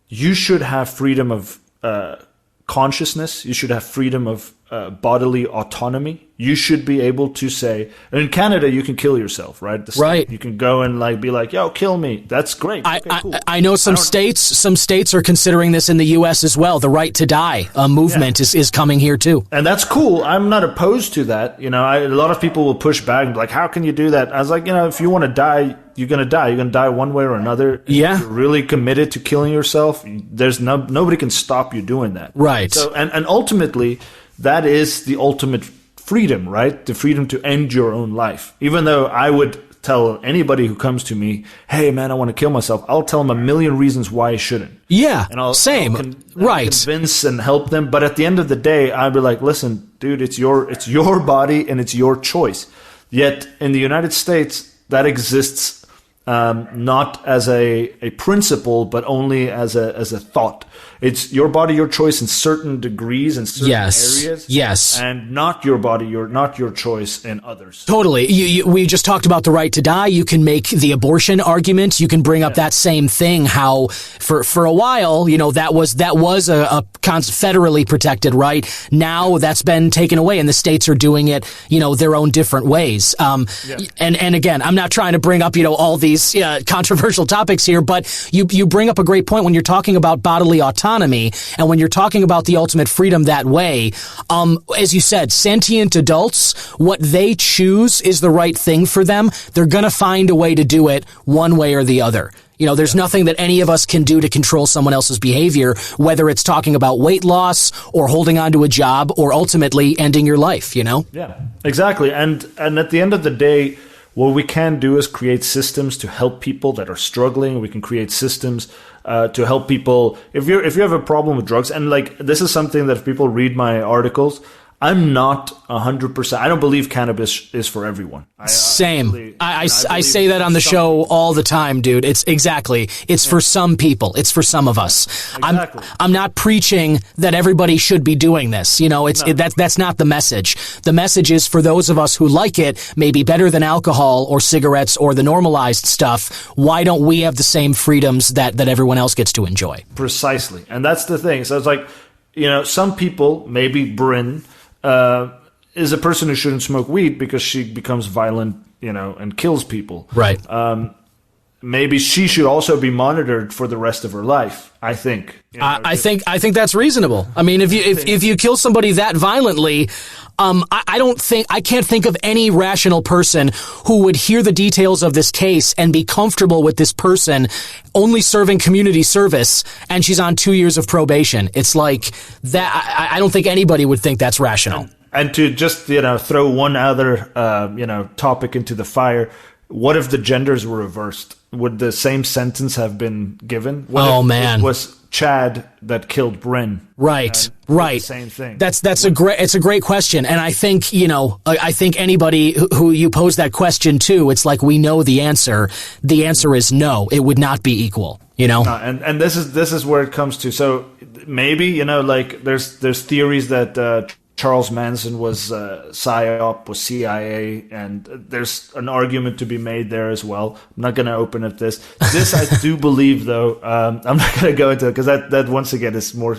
you should have freedom of consciousness. You should have freedom of bodily autonomy. You should be able to say, in Canada, you can kill yourself, right? Right. You can go and be like, yo, kill me. That's great. Cool. I know some states are considering this in the U.S. as well. The right to die movement is coming here too. And that's cool. I'm not opposed to that. A lot of people will push back and be like, how can you do that? I was like, if you want to die, you're going to die. You're going to die one way or another. Yeah. If you're really committed to killing yourself, there's nobody can stop you doing that. Right. So, and ultimately, that is the ultimate freedom, right? The freedom to end your own life. Even though I would tell anybody who comes to me, hey, man, I want to kill myself, I'll tell them a million reasons why I shouldn't. Yeah, and I'll convince and help them. But at the end of the day, I'll be like, listen, dude, it's your body and it's your choice. Yet in the United States, that exists not as a principle, but only as a thought. It's your body, your choice in certain degrees and certain areas. Yes. And not your body, not your choice in others. Totally. We just talked about the right to die. You can make the abortion argument. You can bring up that same thing, how for a while, that was a federally protected right. Now that's been taken away and the states are doing it, their own different ways. And again, I'm not trying to bring up, all these controversial topics here, but you bring up a great point when you're talking about bodily autonomy. And when you're talking about the ultimate freedom that way, as you said, sentient adults, what they choose is the right thing for them. They're going to find a way to do it one way or the other. You know, there's nothing that any of us can do to control someone else's behavior, whether it's talking about weight loss or holding on to a job or ultimately ending your life, you know? Yeah, exactly. And at the end of the day, what we can do is create systems to help people that are struggling. We can create systems to help people. If you have a problem with drugs, and like this is something that if people read my articles, I'm not 100%. I don't believe cannabis is for everyone. Same. I say that on the show all the time, dude. It's for some people. It's for some of us. Exactly. I'm not preaching that everybody should be doing this. You know, that's not the message. The message is for those of us who like it, maybe better than alcohol or cigarettes or the normalized stuff. Why don't we have the same freedoms that everyone else gets to enjoy? Precisely. And that's the thing. So it's like, you know, some people, maybe Bryn, is a person who shouldn't smoke weed because she becomes violent, you know, and kills people. Right. Maybe she should also be monitored for the rest of her life. I think. You know, I think that's reasonable. I mean, if you kill somebody that violently, I can't think of any rational person who would hear the details of this case and be comfortable with this person only serving community service and she's on 2 years of probation. It's like that. I don't think anybody would think that's rational. And to just, you know, throw one other, topic into the fire. What if the genders were reversed? Would the same sentence have been given? What if it was Chad that killed Bryn? Right. Same thing. It's a great question. And I think, you know, I think anybody who you pose that question to, it's like, we know the answer. The answer is no, it would not be equal, you know? And this is where it comes to. So maybe, you know, like there's theories that, Charles Manson was PSYOP, was CIA, and there's an argument to be made there as well. I'm not going to open up this. This I do believe, though. I'm not going to go into it because that once again is more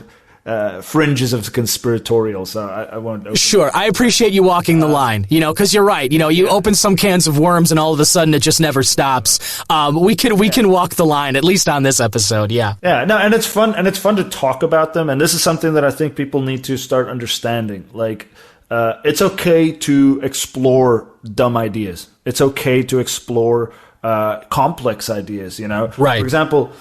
fringes of conspiratorial, so I won't open Sure, I appreciate you walking the line, you know, because you're right. You know, you open some cans of worms and all of a sudden it just never stops. We can walk the line, at least on this episode, yeah. Yeah, no, and it's fun to talk about them, and this is something that I think people need to start understanding. Like, it's okay to explore dumb ideas. It's okay to explore complex ideas, you know? Right. For example,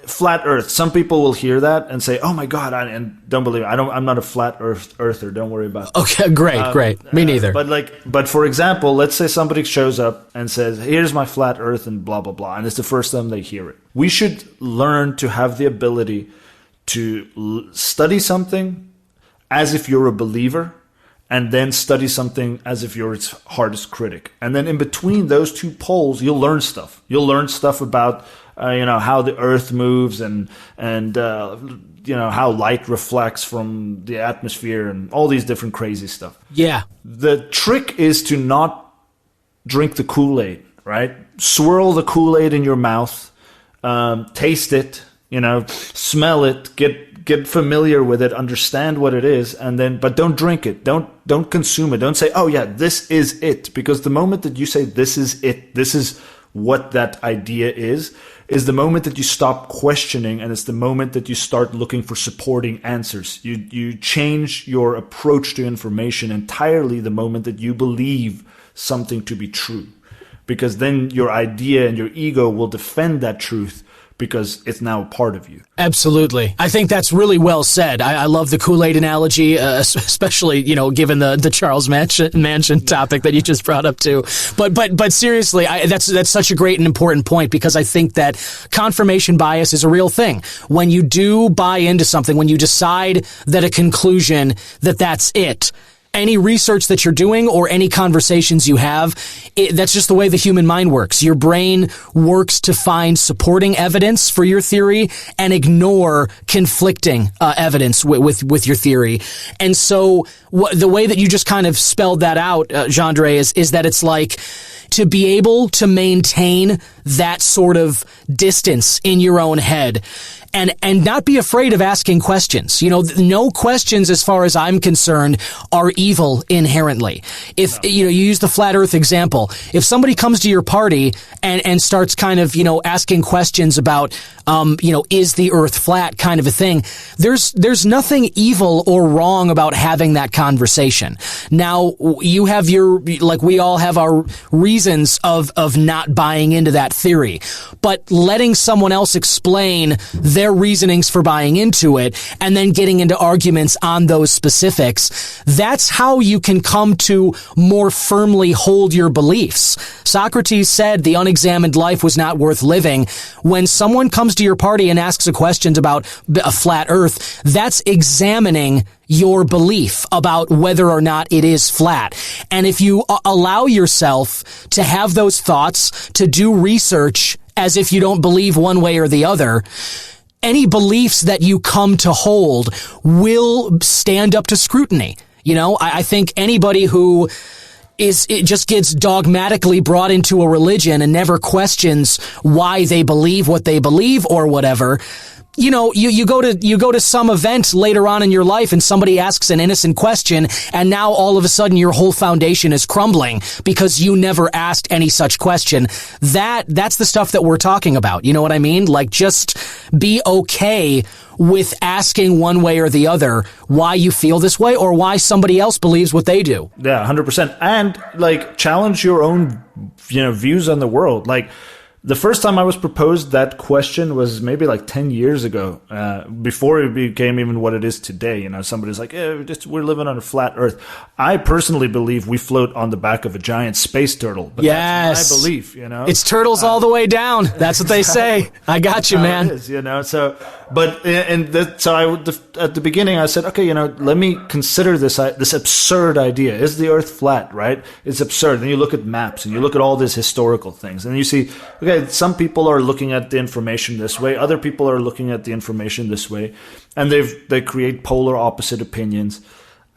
flat Earth. Some people will hear that and say, "Oh my God!" and don't believe it. I'm not a flat earther. Don't worry about it. Okay, great. Me neither. But for example, let's say somebody shows up and says, "Here's my flat Earth," and blah blah blah, and it's the first time they hear it. We should learn to have the ability to study something as if you're a believer, and then study something as if you're its hardest critic. And then in between those two poles, you'll learn stuff. You'll learn stuff about, how the earth moves and how light reflects from the atmosphere and all these different crazy stuff. Yeah. The trick is to not drink the Kool-Aid, right? Swirl the Kool-Aid in your mouth, taste it, smell it, get familiar with it, understand what it is, but don't drink it. Don't consume it. Don't say, "Oh yeah, this is it." Because the moment that you say this is it, this is what that idea is the moment that you stop questioning, and it's the moment that you start looking for supporting answers. You change your approach to information entirely the moment that you believe something to be true. Because then your idea and your ego will defend that truth, because it's now a part of you. Absolutely. I think that's really well said. I love the Kool-Aid analogy, especially, given the Charles Manson topic that you just brought up too. But seriously, that's such a great and important point, because I think that confirmation bias is a real thing. When you do buy into something, when you decide that a conclusion that's it, any research that you're doing or any conversations you have, that's just the way the human mind works. Your brain works to find supporting evidence for your theory and ignore conflicting evidence with your theory. And so the way that you just kind of spelled that out, Jandre, is that it's like, to be able to maintain that sort of distance in your own head and not be afraid of asking questions. You know, no questions, as far as I'm concerned, are evil inherently. If, you know, you use the flat earth example, if somebody comes to your party and starts kind of, you know, asking questions about, you know, is the earth flat kind of a thing, there's nothing evil or wrong about having that conversation. Now, you have like we all have our reasons of not buying into that theory, but letting someone else explain their reasonings for buying into it and then getting into arguments on those specifics, that's how you can come to more firmly hold your beliefs. Socrates said the unexamined life was not worth living. When someone comes to your party and asks a question about a flat earth, that's examining your belief about whether or not it is flat. And if you allow yourself to have those thoughts, to do research as if you don't believe one way or the other, any beliefs that you come to hold will stand up to scrutiny. You know, I think anybody who it just gets dogmatically brought into a religion and never questions why they believe what they believe or whatever. You know, you go to some event later on in your life and somebody asks an innocent question, and now all of a sudden your whole foundation is crumbling because you never asked any such question. That's the stuff that we're talking about. You know what I mean? Like, just be okay with asking one way or the other why you feel this way or why somebody else believes what they do. Yeah, 100%. And like, challenge your own, you know, views on the world. Like, the first time I was proposed that question was maybe like 10 years ago, before it became even what it is today. You know, somebody's like, we're living on a flat earth. I personally believe we float on the back of a giant space turtle. But that's my belief, you know. It's turtles all the way down. That's what they say. I got you, man. It is, you know, so... But at the beginning I said, okay, you know, let me consider this absurd idea. Is the Earth flat? Right? It's absurd. Then you look at maps and you look at all these historical things, and you see, okay, some people are looking at the information this way, other people are looking at the information this way, and they create polar opposite opinions.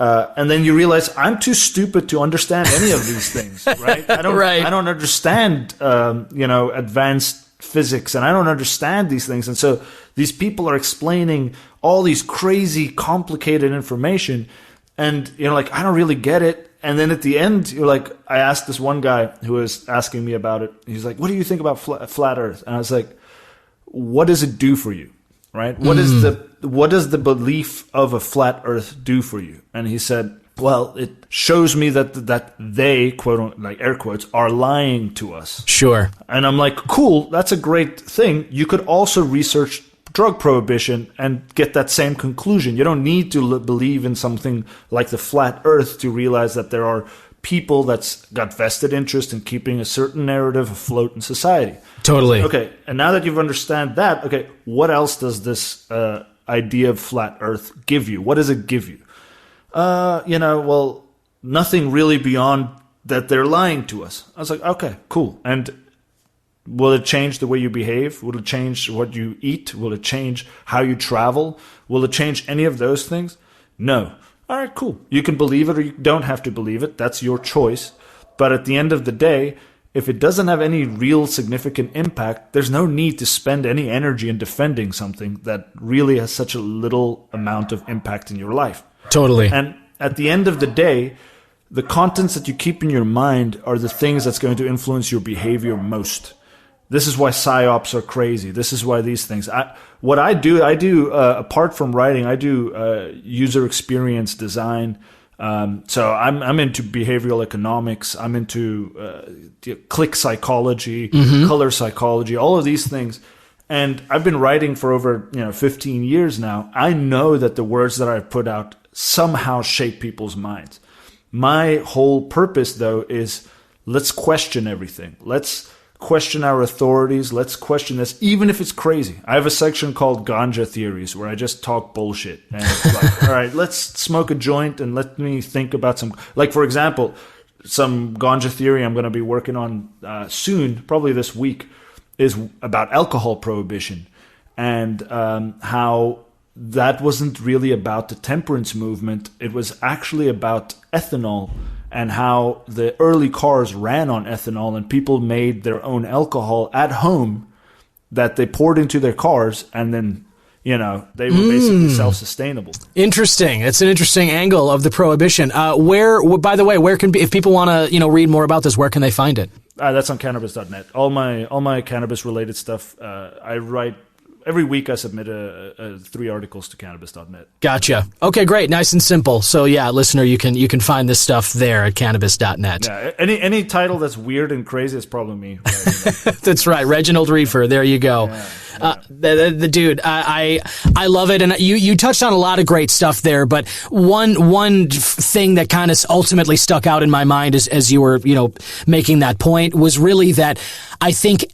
And then you realize I'm too stupid to understand any of these things. Right? I don't understand, you know, advanced physics, and I don't understand these things. And so these people are explaining all these crazy, complicated information, and you're like, I don't really get it. And then at the end, you're like, I asked this one guy who was asking me about it. He's like, what do you think about flat Earth? And I was like, what does it do for you? Right? What does the belief of a flat Earth do for you? And he said, well, it shows me that they, quote, like air quotes, are lying to us. Sure. And I'm like, cool, that's a great thing. You could also research drug prohibition and get that same conclusion. You don't need to believe in something like the flat earth to realize that there are people that's got vested interest in keeping a certain narrative afloat in society. Totally. Okay, and now that you've understand that, okay, what else does this idea of flat earth give you? What does it give you? You know, well, nothing really beyond that they're lying to us. I was like, okay, cool. And will it change the way you behave? Will it change what you eat? Will it change how you travel? Will it change any of those things? No. All right, cool. You can believe it or you don't have to believe it. That's your choice. But at the end of the day, if it doesn't have any real significant impact, there's no need to spend any energy in defending something that really has such a little amount of impact in your life. Totally. And at the end of the day, the contents that you keep in your mind are the things that's going to influence your behavior most. This is why psyops are crazy. This is why these things. What I do apart from writing, I do user experience design. So I'm into behavioral economics. I'm into click psychology, color psychology, all of these things. And I've been writing for over 15 years now. I know that the words that I put out somehow shape people's minds. My whole purpose, though, is let's question everything. Let's question our authorities. Let's question this, even if it's crazy. I have a section called Ganja Theories where I just talk bullshit. And it's like, all right, let's smoke a joint and let me think about some, like, for example, some Ganja theory I'm going to be working on soon, probably this week, is about alcohol prohibition and how that wasn't really about the temperance movement. It was actually about ethanol and how the early cars ran on ethanol and people made their own alcohol at home that they poured into their cars and then they were basically self-sustainable. Interesting. It's an interesting angle of the prohibition. By the way, if people want to, read more about this, where can they find it? That's on cannabis.net. All my cannabis related stuff. I write every week. I submit 3 articles to cannabis.net. Gotcha. Okay, great. Nice and simple. So yeah, listener, you can find this stuff there at cannabis.net. Yeah. Any title that's weird and crazy is probably me. That's right. Reginald Reefer. There you go. Yeah. The dude, I love it, and you touched on a lot of great stuff there. But one thing that kind of ultimately stuck out in my mind as you were making that point was really that I think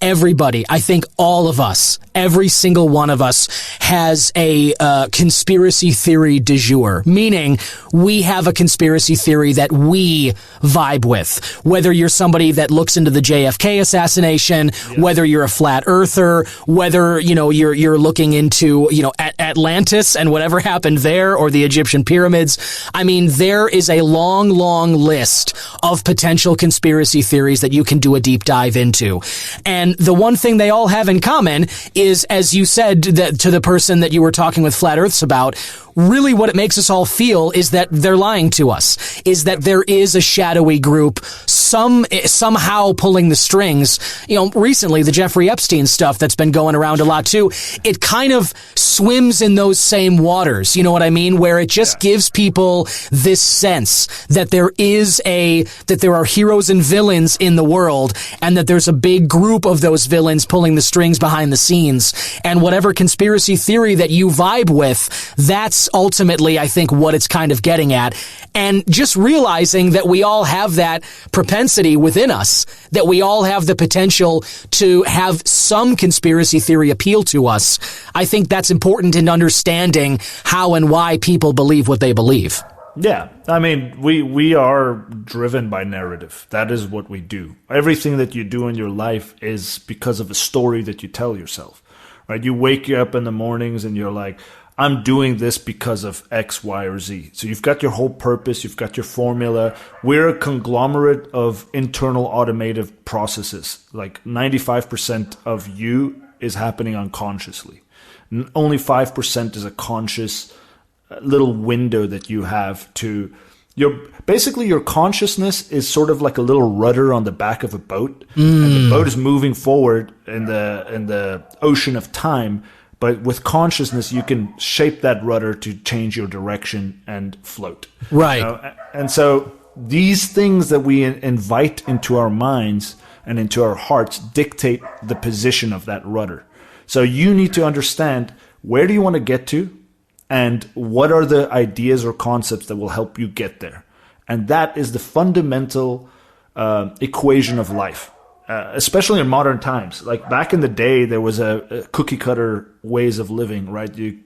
all of us, every single one of us, has a conspiracy theory du jour, meaning we have a conspiracy theory that we vibe with. Whether you're somebody that looks into the JFK assassination, whether you're a flat earther, whether you're looking into Atlantis and whatever happened there, or the Egyptian pyramids. I mean, there is a long list of potential conspiracy theories that you can do a deep dive into. And the one thing they all have in common is, as you said to the person that you were talking with Flat Earths about, really what it makes us all feel is that they're lying to us, is that there is a shadowy group somehow pulling the strings. Recently, the Jeffrey Epstein stuff that's been going around a lot too, it kind of swims in those same waters, you know what I mean? Where it just gives people this sense that there are heroes and villains in the world, and that there's a big group of those villains pulling the strings behind the scenes. And whatever conspiracy theory that you vibe with, that's ultimately, I think, what it's kind of getting at. And just realizing that we all have that propensity within us, that we all have the potential to have some conspiracy theory appeal to us. I think that's important in understanding how and why people believe what they believe. Yeah, I mean, we are driven by narrative. That is what we do. Everything that you do in your life is because of a story that you tell yourself, right? You wake up in the mornings and you're like, I'm doing this because of X, Y, or Z. So you've got your whole purpose. You've got your formula. We're a conglomerate of internal automated processes. Like 95% of you is happening unconsciously. Only 5% is a conscious little window that you have to your consciousness is sort of like a little rudder on the back of a boat, and the boat is moving forward in the ocean of time. But with consciousness, you can shape that rudder to change your direction and float. Right. And so these things that we invite into our minds and into our hearts dictate the position of that rudder. So you need to understand, where do you want to get to? And what are the ideas or concepts that will help you get there? And that is the fundamental equation of life. Especially in modern times. Like back in the day, there was a cookie cutter ways of living, right? You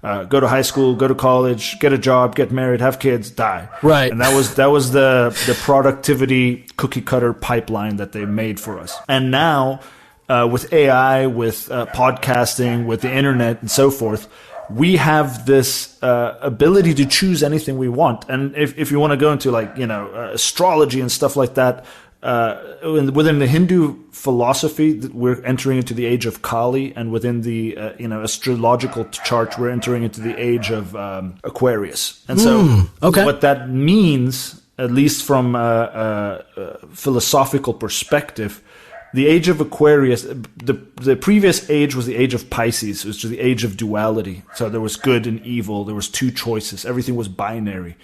go to high school, go to college, get a job, get married, have kids, die. Right. And that was the productivity cookie cutter pipeline that they made for us. And now with AI, with podcasting, with the internet and so forth, we have this ability to choose anything we want. And if you want to go into astrology and stuff like that, within the Hindu philosophy, we're entering into the age of Kali, and within the astrological chart, we're entering into the age of Aquarius. And so, what that means, at least from a philosophical perspective, the age of Aquarius, the previous age was the age of Pisces, which was the age of duality. So there was good and evil. There was two choices. Everything was binary.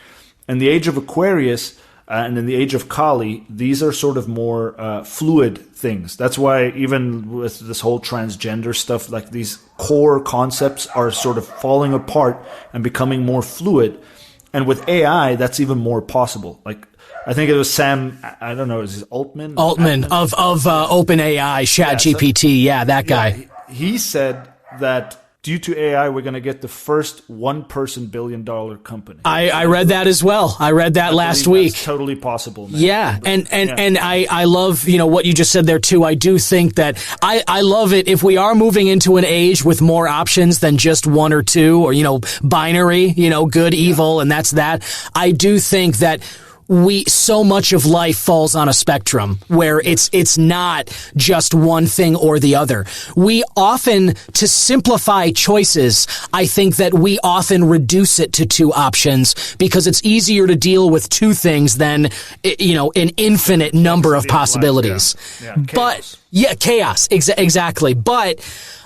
And the age of Aquarius. And in the age of Kali, these are sort of more fluid things. That's why even with this whole transgender stuff, like these core concepts are sort of falling apart and becoming more fluid. And with AI, that's even more possible. Like I think it was Sam, I don't know, is it Altman? Altman of OpenAI, ChatGPT, that guy. Yeah, he said that due to AI, we're going to get the first one-person billion-dollar company. I read that as well. I read that last week. That's totally possible, man. Yeah, and I love what you just said there too. I do think that I love it if we are moving into an age with more options than just one or two, or binary, good, evil, and that's that. I do think that so much of life falls on a spectrum where it's not just one thing or the other. We often, to simplify choices, I think that we often reduce it to two options because it's easier to deal with two things than, an infinite number of possibilities. Chaos. Exactly. But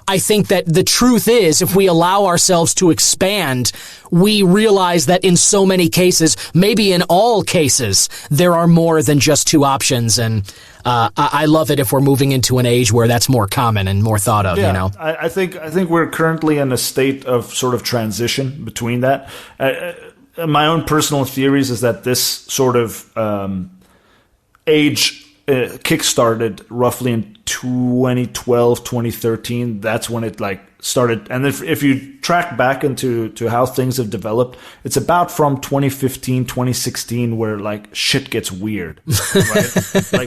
I think that the truth is, if we allow ourselves to expand, we realize that in so many cases, maybe in all cases, there are more than just two options. And I love it if we're moving into an age where that's more common and more thought of, I think we're currently in a state of sort of transition between that. My own personal theories is that this sort of age kickstarted roughly in 2012, 2013. That's when it started. And if you track back into how things have developed, it's about from 2015, 2016 where shit gets weird, right?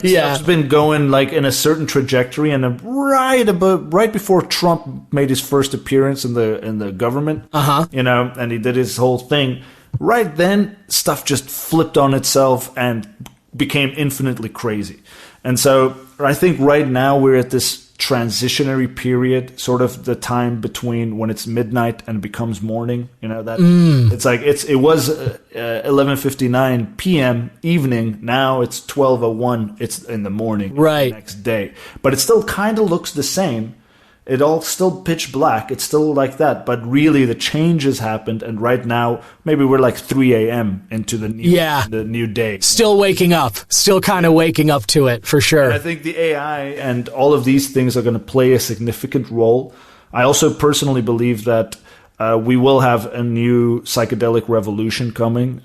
Stuff's been going in a certain trajectory, and right before Trump made his first appearance in the government, and he did his whole thing. Right then, stuff just flipped on itself and became infinitely crazy. And so I think right now we're at this transitionary period, sort of the time between when it's midnight and becomes morning. It was 11:59 p.m. evening. Now it's 12:01. It's in the morning, right? The next day, but it still kind of looks the same. It all still pitch black. It's still like that, but really the change has happened. And right now, maybe we're 3 a.m. into the new day. Still waking up, still kind of waking up to it for sure. And I think the AI and all of these things are going to play a significant role. I also personally believe that we will have a new psychedelic revolution coming.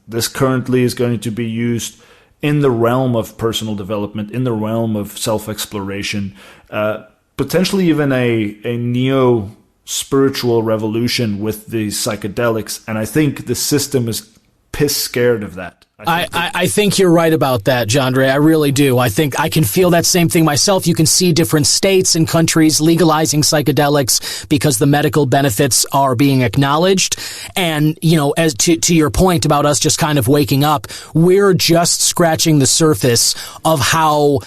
This currently is going to be used in the realm of personal development, in the realm of self-exploration, potentially even a neo-spiritual revolution with the psychedelics. And I think the system is piss scared of that. I think you're right about that, Jandre. I really do. I think I can feel that same thing myself. You can see different states and countries legalizing psychedelics because the medical benefits are being acknowledged. And, as to your point about us just kind of waking up, we're just scratching the surface of how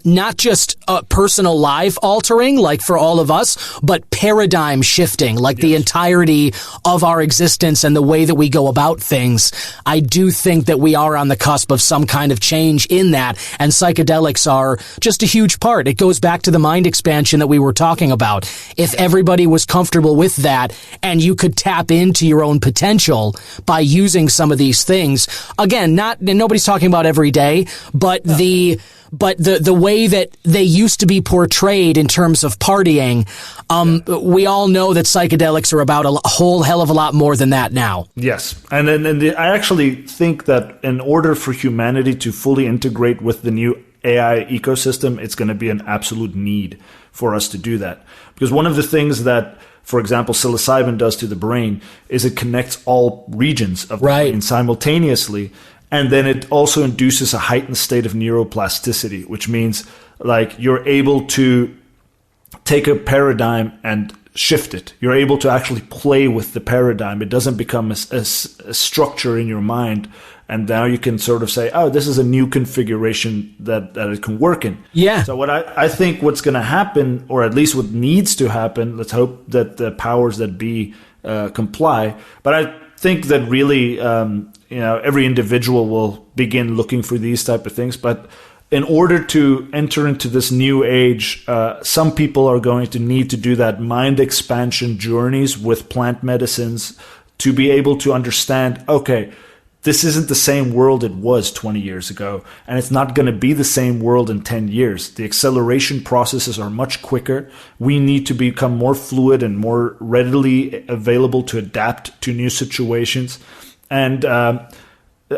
not just personal life altering, for all of us, but paradigm shifting, the entirety of our existence and the way that we go about things. I do think that we are on the cusp of some kind of change in that, and psychedelics are just a huge part. It goes back to the mind expansion that we were talking about. If everybody was comfortable with that and you could tap into your own potential by using some of these things, again, nobody's talking about every day, but the way that they used to be portrayed in terms of partying, we all know that psychedelics are about a whole hell of a lot more than that now. Yes. And I actually think that in order for humanity to fully integrate with the new AI ecosystem, it's going to be an absolute need for us to do that. Because one of the things that, for example, psilocybin does to the brain is it connects all regions of the brain simultaneously. And then it also induces a heightened state of neuroplasticity, which means you're able to take a paradigm and shift it. You're able to actually play with the paradigm. It doesn't become a structure in your mind. And now you can sort of say, oh, this is a new configuration that it can work in. Yeah. So I think what's going to happen, or at least what needs to happen, let's hope that the powers that be comply. But I think that really every individual will begin looking for these type of things. But in order to enter into this new age, some people are going to need to do that mind expansion journeys with plant medicines to be able to understand, okay, this isn't the same world it was 20 years ago, and it's not going to be the same world in 10 years. The acceleration processes are much quicker. We need to become more fluid and more readily available to adapt to new situations. And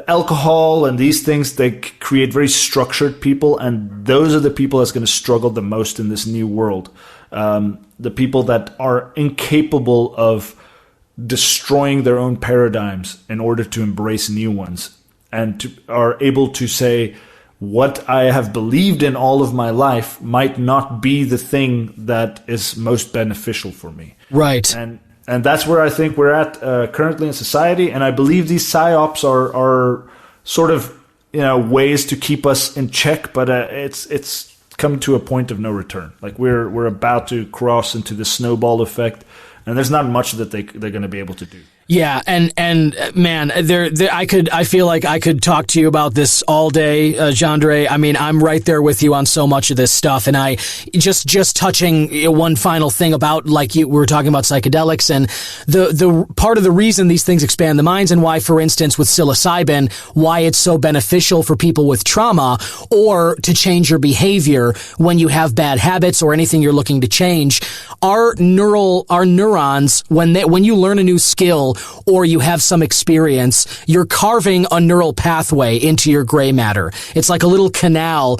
alcohol and these things, they create very structured people, and those are the people that's going to struggle the most in this new world. The people that are incapable of destroying their own paradigms in order to embrace new ones, and are able to say, what I have believed in all of my life might not be the thing that is most beneficial for me. Right. And that's where I think we're at currently in society. And I believe these psyops are sort of, ways to keep us in check, but it's come to a point of no return. Like we're about to cross into the snowball effect, and there's not much that they're going to be able to do. Yeah, and man, I feel like I could talk to you about this all day, Jandre. I mean, I'm right there with you on so much of this stuff, and I just touching one final thing about, like we were talking about psychedelics, and the part of the reason these things expand the minds, and why, for instance, with psilocybin, why it's so beneficial for people with trauma or to change your behavior when you have bad habits or anything you're looking to change. Our neurons, when you learn a new skill or you have some experience, you're carving a neural pathway into your gray matter. It's like a little canal,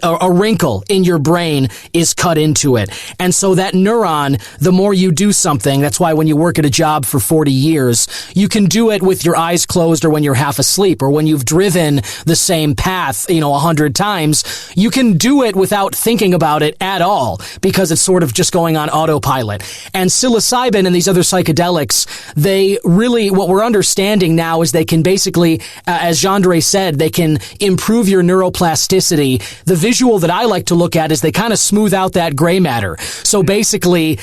a wrinkle in your brain is cut into it. And so that neuron, the more you do something, that's why when you work at a job for 40 years, you can do it with your eyes closed or when you're half asleep, or when you've driven the same path, 100 times, you can do it without thinking about it at all, because it's sort of just going on autopilot. And psilocybin and these other psychedelics, they really, what we're understanding now is they can basically, as Jandre said, they can improve your neuroplasticity. The visual that I like to look at is they kind of smooth out that gray matter. So basically,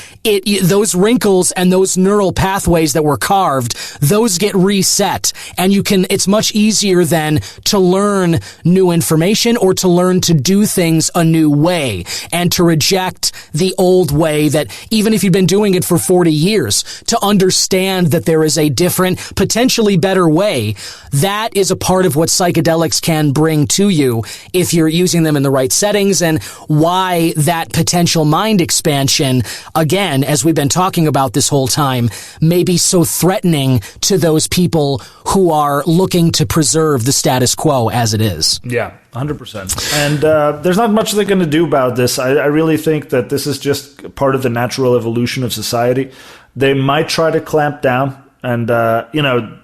those wrinkles and those neural pathways that were carved, those get reset. And it's much easier then to learn new information or to learn to do things a new way, and to reject the old way that, even if you've been doing it for 40 years, to understand that there is a different, potentially better way. That is a part of what psychedelics can bring to you if you're using them in the right settings, and why that potential mind expansion, again, as we've been talking about this whole time, may be so threatening to those people who are looking to preserve the status quo as it is. Yeah, 100%. And there's not much they're going to do about this. I really think that this is just part of the natural evolution of society. They might try to clamp down. And,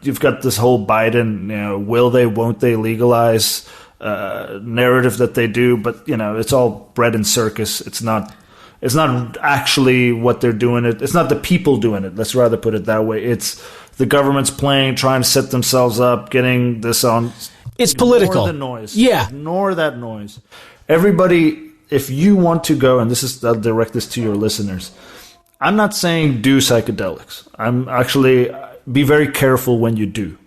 you've got this whole Biden, will they, won't they legalize narrative that they do. But, it's all bread and circus. It's not actually what they're doing. It's not the people doing it. Let's rather put it that way. It's the government's playing, trying to set themselves up, getting this on. It's political. Ignore the noise. Yeah. Ignore that noise. Everybody, if you want to go, and I'll direct this to your listeners, I'm not saying do psychedelics. I'm actually, be very careful when you do.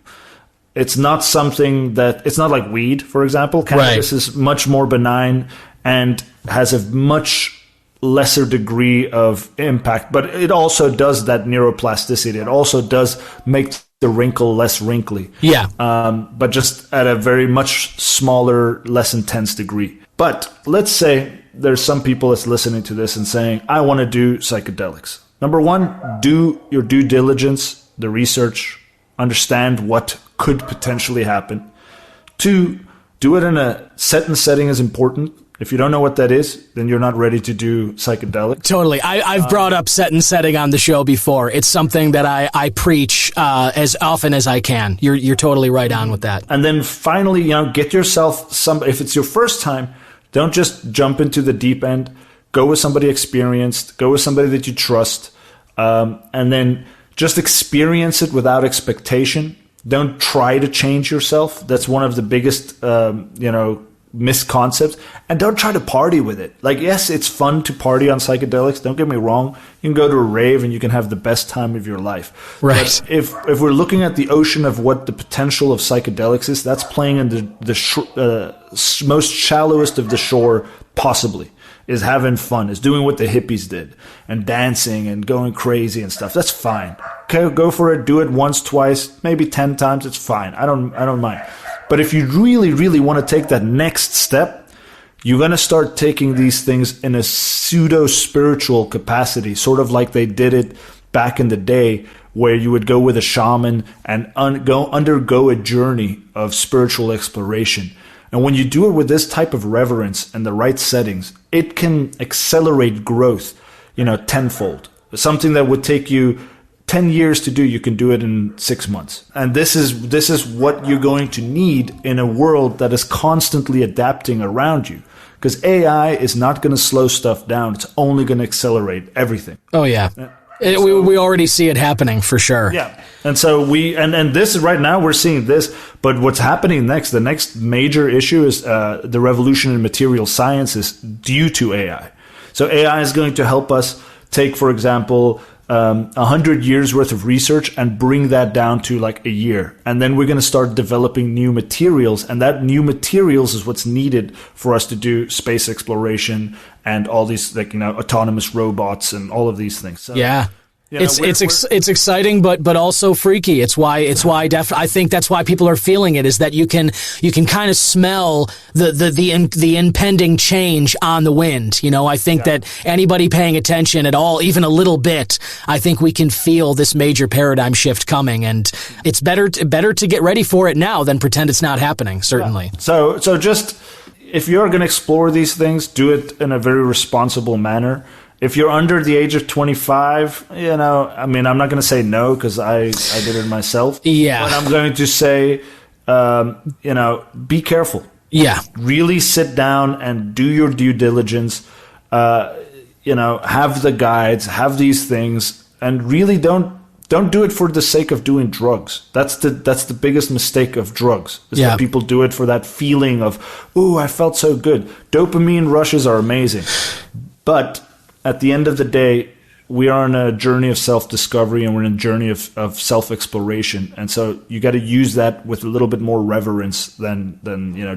It's not something it's not like weed, for example. Cannabis is much more benign and has a much lesser degree of impact, but it also does that neuroplasticity. It also does make the wrinkle less wrinkly. Yeah. But just at a very much smaller, less intense degree. But let's say there's some people that's listening to this and saying, I want to do psychedelics. Number one, do your due diligence, the research, understand what could potentially happen. Two, do it in a set setting is important. If you don't know what that is, then you're not ready to do psychedelic. Totally. I've brought up set and setting on the show before. It's something that I preach as often as I can. You're totally right on with that. And then finally, get yourself if it's your first time, don't just jump into the deep end. Go with somebody experienced. Go with somebody that you trust. And then just experience it without expectation. Don't try to change yourself. That's one of the biggest, misconcepts. And don't try to party with it. Like, yes, it's fun to party on psychedelics. Don't get me wrong. You can go to a rave and you can have the best time of your life. Right. But if we're looking at the ocean of what the potential of psychedelics is, that's playing in the most shallowest of the shore possibly. Is having fun, is doing what the hippies did, and dancing and going crazy and stuff. That's fine. Okay, go for it. Do it once, twice, maybe 10 times. It's fine. I don't mind. But if you really, really want to take that next step, you're going to start taking these things in a pseudo-spiritual capacity, sort of like they did it back in the day, where you would go with a shaman and undergo a journey of spiritual exploration. And when you do it with this type of reverence and the right settings, it can accelerate growth, tenfold. Something that would take you 10 years to do, you can do it in 6 months. And this is what you're going to need in a world that is constantly adapting around you. Because AI is not going to slow stuff down. It's only going to accelerate everything. Oh, yeah. We already see it happening for sure. Yeah. And so and this is right now we're seeing this, but what's happening next, the next major issue is the revolution in material science is due to AI. So AI is going to help us take, for example, 100 years worth of research and bring that down to like a year. And then we're going to start developing new materials. And that new materials is what's needed for us to do space exploration and all these autonomous robots and all of these things. So, yeah. It's exciting, but also freaky. It's why I think that's why people are feeling it, is that you can kind of smell the impending change on the wind. I think that anybody paying attention at all, even a little bit, I think we can feel this major paradigm shift coming, and it's better to get ready for it now than pretend it's not happening. Certainly. Yeah. So just if you're going to explore these things, do it in a very responsible manner. If you're under the age of 25, I'm not going to say no because I did it myself. Yeah. But I'm going to say, be careful. Yeah. Really sit down and do your due diligence. Have the guides, have these things, and really don't do it for the sake of doing drugs. That's the biggest mistake of drugs. Is that people do it for that feeling of, ooh, I felt so good. Dopamine rushes are amazing, but at the end of the day, we are on a journey of self-discovery and we're in a journey of self-exploration. And so you got to use that with a little bit more reverence than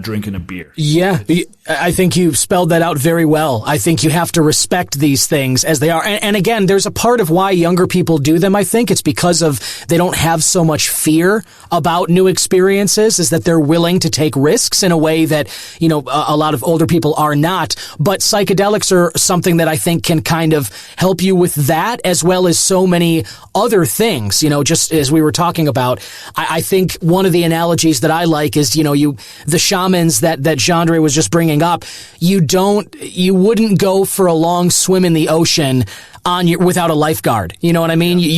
drinking a beer. Yeah, I think you spelled that out very well. I think you have to respect these things as they are. And again, there's a part of why younger people do them, I think. It's because they don't have so much fear about new experiences, is that they're willing to take risks in a way that, a lot of older people are not. But psychedelics are something that I think can kind of help you with that, as well as so many other things, just as we were talking about. I think one of the analogies that I like is, the shamans that Jandre was just bringing up, you wouldn't go for a long swim in the ocean without a lifeguard. You know what I mean? Yeah.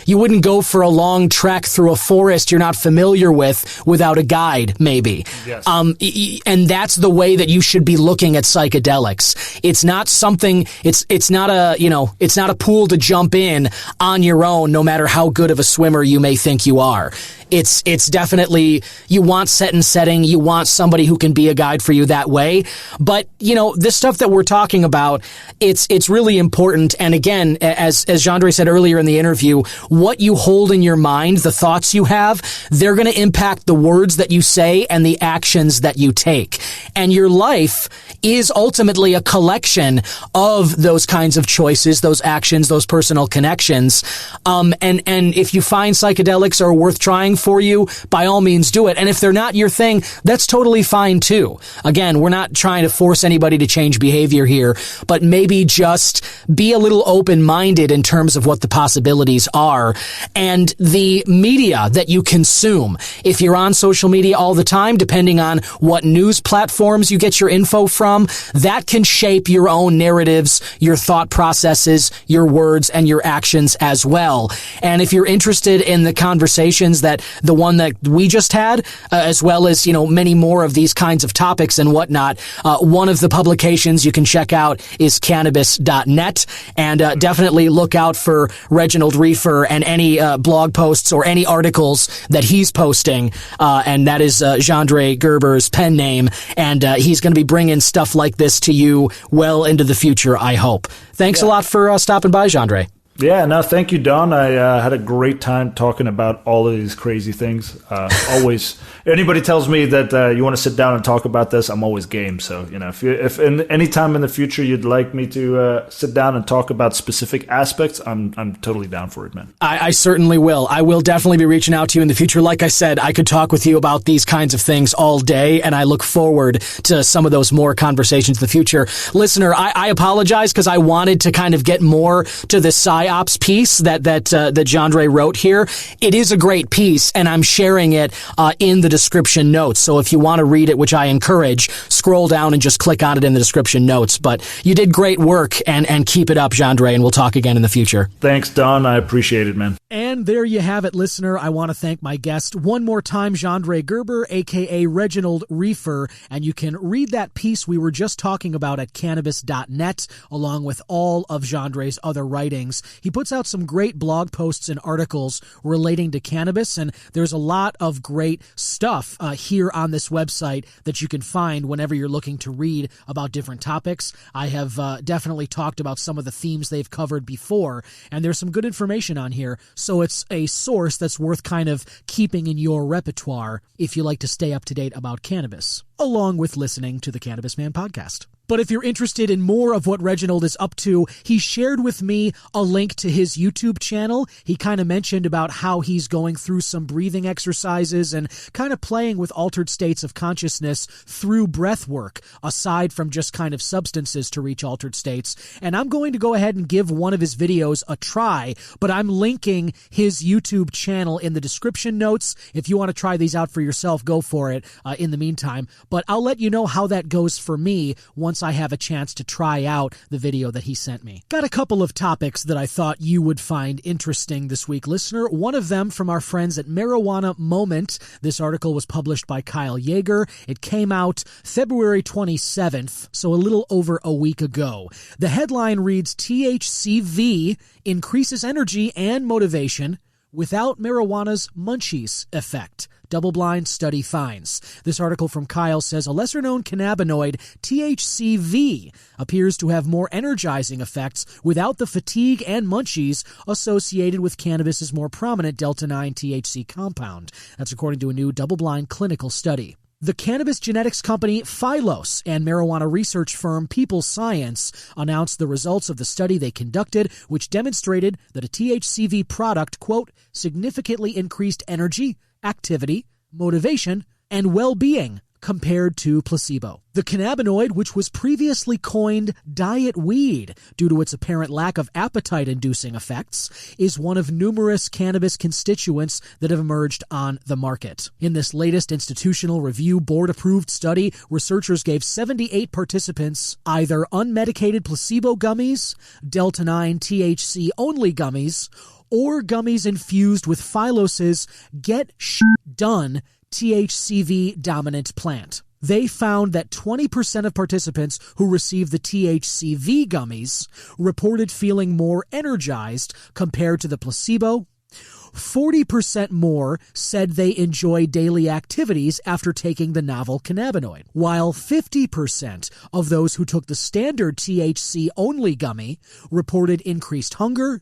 You wouldn't go for a long trek through a forest you're not familiar with without a guide, maybe. Yes. And that's the way that you should be looking at psychedelics. It's not something, it's not a pool to jump in on your own, no matter how good of a swimmer you may think you are. It's definitely, you want set and setting, you want somebody who can be a guide for you that way. But, this stuff that we're talking about, it's really important. And again, as Jandre said earlier in the interview, what you hold in your mind, the thoughts you have, they're going to impact the words that you say and the actions that you take. And your life is ultimately a collection of those kinds of choices, those actions, those personal connections. And if you find psychedelics are worth trying for you, by all means do it. And if they're not your thing, that's totally fine too. Again, we're not trying to force anybody to change behavior here, but maybe just be a little open-minded in terms of what the possibilities are. And the media that you consume, if you're on social media all the time, depending on what news platforms you get your info from, that can shape your own narratives, your thought processes, your words, and your actions as well. And if you're interested in the conversations that the one that we just had, as well as, many more of these kinds of topics and whatnot, one of the publications you can check out is cannabis.net. And definitely look out for Reginald Reefer and any blog posts or any articles that he's posting. And that is Jandre Gerber's pen name. And he's going to be bringing stuff like this to you well into the future, I hope. Thanks a lot for stopping by, Jandre. Yeah, no, thank you, Don. I had a great time talking about all of these crazy things. Always, anybody tells me that you want to sit down and talk about this, I'm always game. So, if in any time in the future you'd like me to sit down and talk about specific aspects, I'm totally down for it, man. I certainly will. I will definitely be reaching out to you in the future. Like I said, I could talk with you about these kinds of things all day, and I look forward to some of those more conversations in the future. Listener, I apologize because I wanted to kind of get more to this psyops piece that Jandre wrote here. It is a great piece, and I'm sharing it in the description notes. So if you want to read it, which I encourage, scroll down and just click on it in the description notes. But you did great work, and keep it up, Jandre, and we'll talk again in the future. Thanks, Don. I appreciate it, man. And there you have it, listener. I want to thank my guest one more time, Jandre Gerber, a.k.a. Reginald Reefer, and you can read that piece we were just talking about at cannabis.net, along with all of Jandre's other writings. He puts out some great blog posts and articles relating to cannabis, and there's a lot of great stuff here on this website that you can find whenever you're looking to read about different topics. I have definitely talked about some of the themes they've covered before, and there's some good information on here, so it's a source that's worth kind of keeping in your repertoire if you like to stay up to date about cannabis, along with listening to the Cannabis Man podcast. But if you're interested in more of what Reginald is up to, he shared with me a link to his YouTube channel. He kind of mentioned about how he's going through some breathing exercises and kind of playing with altered states of consciousness through breath work, aside from just kind of substances to reach altered states. And I'm going to go ahead and give one of his videos a try, but I'm linking his YouTube channel in the description notes. If you want to try these out for yourself, go for it in the meantime. But I'll let you know how that goes for me once I have a chance to try out the video that he sent me. Got a couple of topics that I thought you would find interesting this week, listener. One of them from our friends at Marijuana Moment. This article was published by Kyle Yeager. It came out February 27th, so a little over a week ago. The headline reads, THCV increases energy and motivation without marijuana's munchies effect. Double-blind study finds. This article from Kyle says a lesser-known cannabinoid, THCV, appears to have more energizing effects without the fatigue and munchies associated with cannabis's more prominent delta-9 THC compound. That's according to a new double-blind clinical study. The cannabis genetics company Phylos and marijuana research firm People Science announced the results of the study they conducted, which demonstrated that a THCV product, quote, significantly increased energy, activity, motivation, and well-being compared to placebo. The cannabinoid, which was previously coined diet weed due to its apparent lack of appetite-inducing effects, is one of numerous cannabis constituents that have emerged on the market. In this latest institutional review board-approved study, researchers gave 78 participants either unmedicated placebo gummies, delta-9 THC-only gummies, or gummies infused with Phylos's Get Shit Done THCV dominant plant. They found that 20% of participants who received the THCV gummies reported feeling more energized compared to the placebo. 40% more said they enjoy daily activities after taking the novel cannabinoid, while 50% of those who took the standard THC-only gummy reported increased hunger.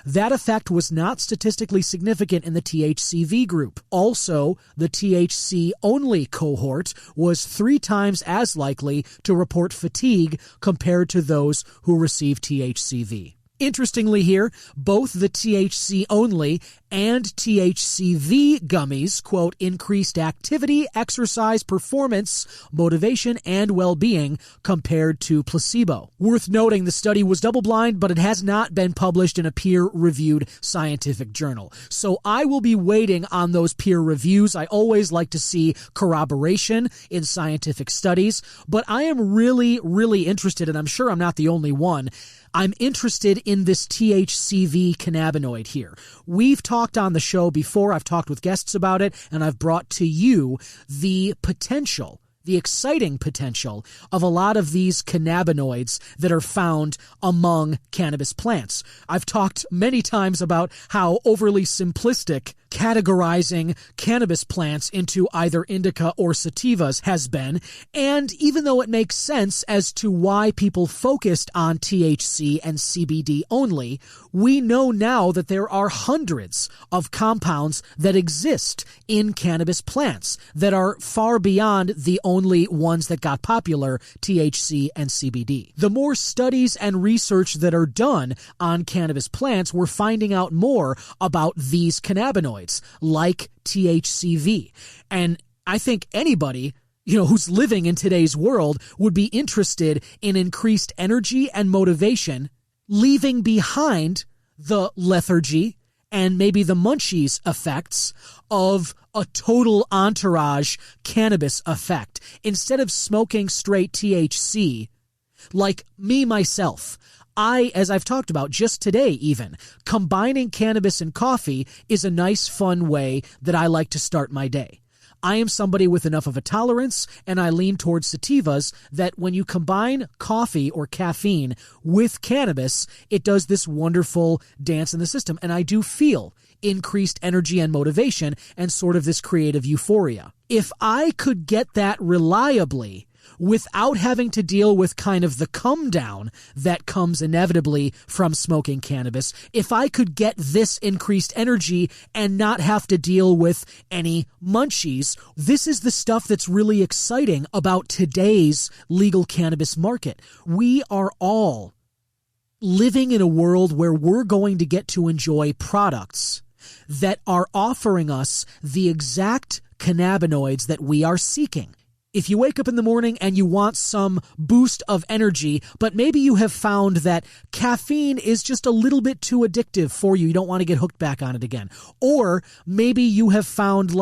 That effect was not statistically significant in the THCV group. Also, the THC-only cohort was 3 times as likely to report fatigue compared to those who received THCV. Interestingly here, both the THC-only and THCV gummies, quote, increased activity, exercise, performance, motivation, and well-being compared to placebo. Worth noting, the study was double-blind, but it has not been published in a peer-reviewed scientific journal. So I will be waiting on those peer reviews. I always like to see corroboration in scientific studies, but I am really, really interested, and I'm sure I'm not the only one. I'm interested in this THCV cannabinoid here. We've talked on the show before. I've talked with guests about it, and I've brought to you the potential, the exciting potential of a lot of these cannabinoids that are found among cannabis plants. I've talked many times about how overly simplistic categorizing cannabis plants into either indica or sativas has been, and even though it makes sense as to why people focused on THC and CBD only, we know now that there are hundreds of compounds that exist in cannabis plants that are far beyond the only ones that got popular, THC and CBD. The more studies and research that are done on cannabis plants, we're finding out more about these cannabinoids, like THCV. And I think anybody, who's living in today's world would be interested in increased energy and motivation, leaving behind the lethargy and maybe the munchies effects of a total entourage cannabis effect. Instead of smoking straight THC, like me, myself, as I've talked about just today even, combining cannabis and coffee is a nice, fun way that I like to start my day. I am somebody with enough of a tolerance, and I lean towards sativas, that when you combine coffee or caffeine with cannabis, it does this wonderful dance in the system. And I do feel increased energy and motivation and sort of this creative euphoria. If I could get that reliably without having to deal with kind of the come down that comes inevitably from smoking cannabis, if I could get this increased energy and not have to deal with any munchies, this is the stuff that's really exciting about today's legal cannabis market. We are all living in a world where we're going to get to enjoy products that are offering us the exact cannabinoids that we are seeking. If you wake up in the morning and you want some boost of energy, but maybe you have found that caffeine is just a little bit too addictive for you, you don't want to get hooked back on it again. Or maybe you have found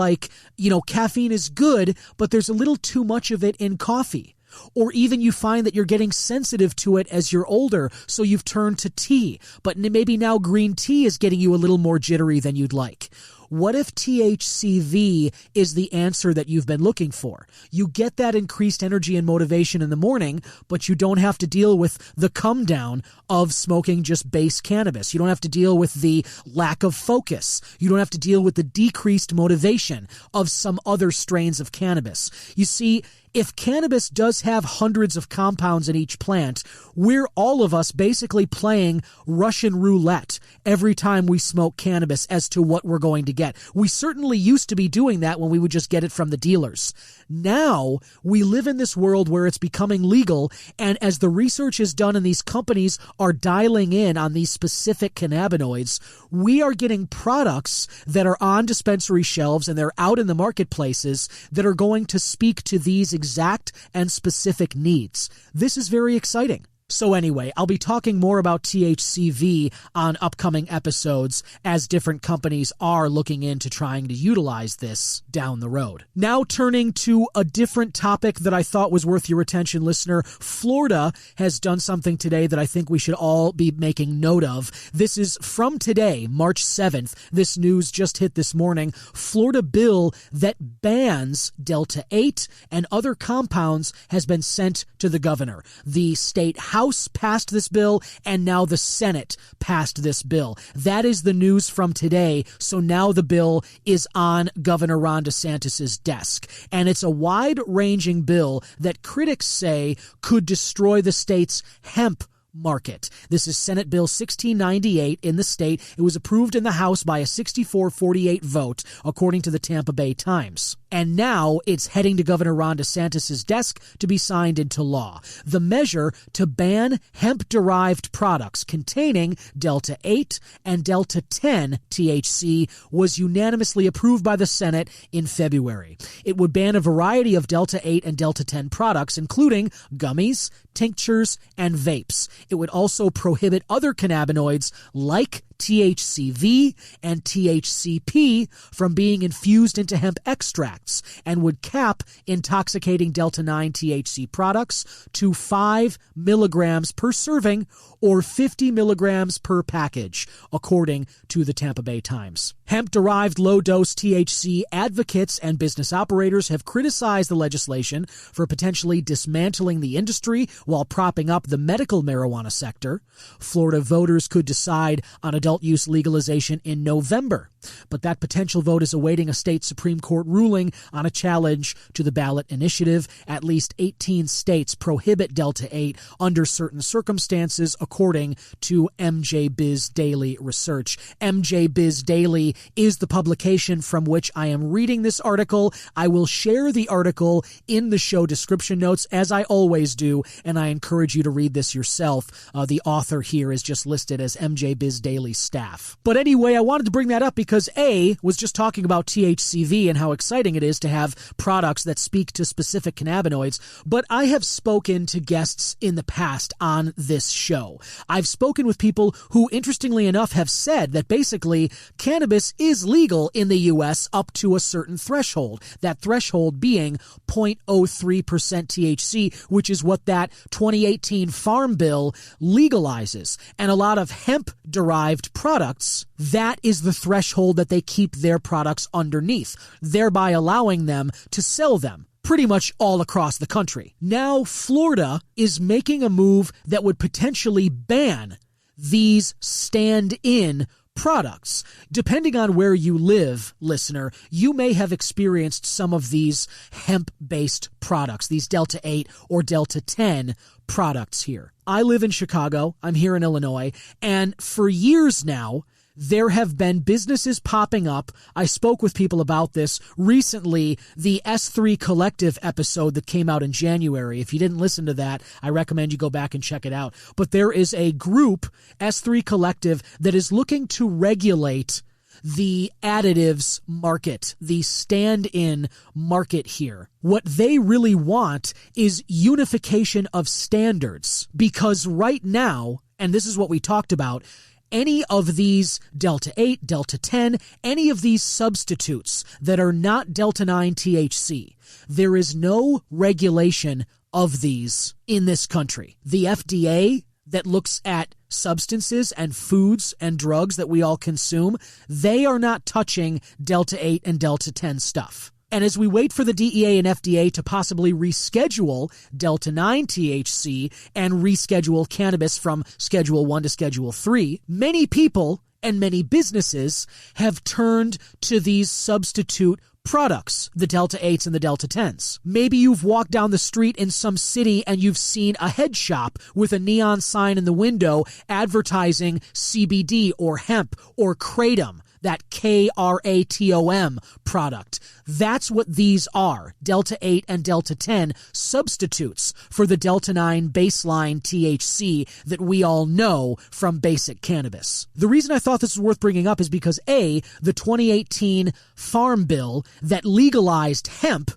caffeine is good, but there's a little too much of it in coffee. Or even you find that you're getting sensitive to it as you're older, so you've turned to tea. But maybe now green tea is getting you a little more jittery than you'd like. What if THCV is the answer that you've been looking for? You get that increased energy and motivation in the morning, but you don't have to deal with the come down of smoking just base cannabis. You don't have to deal with the lack of focus. You don't have to deal with the decreased motivation of some other strains of cannabis. You see, if cannabis does have hundreds of compounds in each plant, we're all of us basically playing Russian roulette every time we smoke cannabis as to what we're going to get. We certainly used to be doing that when we would just get it from the dealers. Now, we live in this world where it's becoming legal, and as the research is done and these companies are dialing in on these specific cannabinoids, we are getting products that are on dispensary shelves and they're out in the marketplaces that are going to speak to these exact and specific needs. This is very exciting. So anyway, I'll be talking more about THCV on upcoming episodes as different companies are looking into trying to utilize this down the road. Now turning to a different topic that I thought was worth your attention, listener. Florida has done something today that I think we should all be making note of. This is from today, March 7th. This news just hit this morning. Florida bill that bans Delta 8 and other compounds has been sent to the governor. The state House passed this bill, and now the Senate passed this bill. That is the news from today. So now the bill is on Governor Ron DeSantis' desk. And it's a wide-ranging bill that critics say could destroy the state's hemp market. This is Senate Bill 1698 in the state. It was approved in the House by a 64-48 vote, according to the Tampa Bay Times. And now it's heading to Governor Ron DeSantis' desk to be signed into law. The measure to ban hemp-derived products containing Delta 8 and Delta 10 THC was unanimously approved by the Senate in February. It would ban a variety of Delta 8 and Delta 10 products, including gummies, tinctures, and vapes. It would also prohibit other cannabinoids like THCV and THCP from being infused into hemp extracts, and would cap intoxicating Delta 9 THC products to 5 milligrams per serving or 50 milligrams per package, according to the Tampa Bay Times. Hemp-derived low-dose THC advocates and business operators have criticized the legislation for potentially dismantling the industry while propping up the medical marijuana sector. Florida voters could decide on adult use legalization in November, but that potential vote is awaiting a state Supreme Court ruling on a challenge to the ballot initiative. At least 18 states prohibit Delta 8 under certain circumstances, according to MJ Biz Daily research. MJ Biz Daily is the publication from which I am reading this article. I will share the article in the show description notes, as I always do, and I encourage you to read this yourself. The author here is just listed as MJ Biz Daily staff. But anyway, I wanted to bring that up because A, was just talking about THCV and how exciting it is to have products that speak to specific cannabinoids, but I have spoken to guests in the past on this show. I've spoken with people who, interestingly enough, have said that basically cannabis is legal in the U.S. up to a certain threshold, that threshold being 0.03% THC, which is what that 2018 Farm Bill legalizes. And a lot of hemp-derived hemp-based products, that is the threshold that they keep their products underneath, thereby allowing them to sell them pretty much all across the country. Now, Florida is making a move that would potentially ban these stand-in products. Depending on where you live, listener, you may have experienced some of these hemp-based products, these Delta 8 or Delta 10 products here. I live in Chicago. I'm here in Illinois. And for years now, there have been businesses popping up. I spoke with people about this recently, the S3 Collective episode that came out in January. If you didn't listen to that, I recommend you go back and check it out. But there is a group, S3 Collective, that is looking to regulate the additives market, the stand-in market here. What they really want is unification of standards, because right now, and this is what we talked about, any of these Delta 8, Delta 10, any of these substitutes that are not Delta 9 THC, there is no regulation of these in this country. The FDA that looks at substances and foods and drugs that we all consume, they are not touching Delta 8 and Delta 10 stuff. And as we wait for the DEA and FDA to possibly reschedule Delta 9 THC and reschedule cannabis from Schedule 1 to Schedule 3, many people and many businesses have turned to these substitute products, the Delta 8s and the Delta 10s. Maybe you've walked down the street in some city and you've seen a head shop with a neon sign in the window advertising CBD or hemp or kratom, that KRATOM product. That's what these are, Delta 8 and Delta 10 substitutes for the Delta 9 baseline THC that we all know from basic cannabis. The reason I thought this was worth bringing up is because A, the 2018 Farm Bill that legalized hemp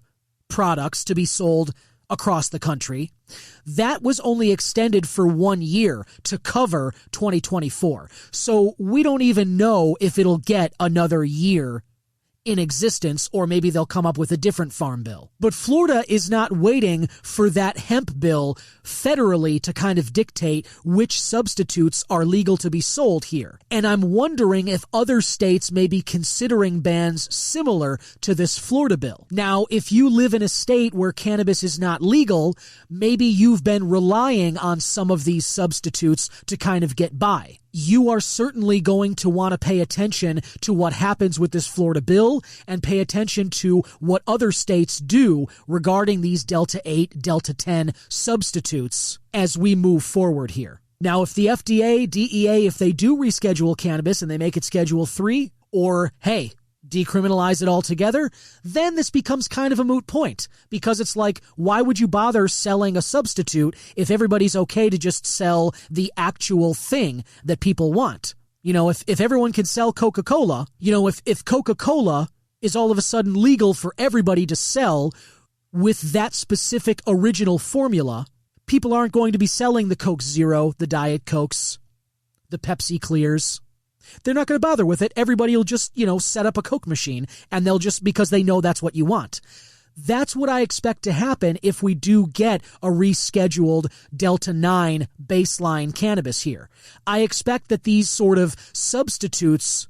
products to be sold across the country, that was only extended for 1 year to cover 2024. So we don't even know if it'll get another year in existence, or maybe they'll come up with a different farm bill. But Florida is not waiting for that hemp bill federally to kind of dictate which substitutes are legal to be sold here. And I'm wondering if other states may be considering bans similar to this Florida bill. Now, if you live in a state where cannabis is not legal, maybe you've been relying on some of these substitutes to kind of get by. You are certainly going to want to pay attention to what happens with this Florida bill and pay attention to what other states do regarding these Delta 8, Delta 10 substitutes as we move forward here. Now, if the FDA, DEA, if they do reschedule cannabis and they make it Schedule 3, or, hey, decriminalize it altogether, then this becomes kind of a moot point, because it's like, why would you bother selling a substitute if everybody's okay to just sell the actual thing that people want? You know, if everyone can sell Coca-Cola, you know, if Coca-Cola is all of a sudden legal for everybody to sell with that specific original formula, people aren't going to be selling the Coke Zero, the Diet Cokes, the Pepsi Clears. They're not going to bother with it. Everybody will just, set up a Coke machine, and they'll just, because they know that's what you want. That's what I expect to happen if we do get a rescheduled Delta 9 baseline cannabis here. I expect that these sort of substitutes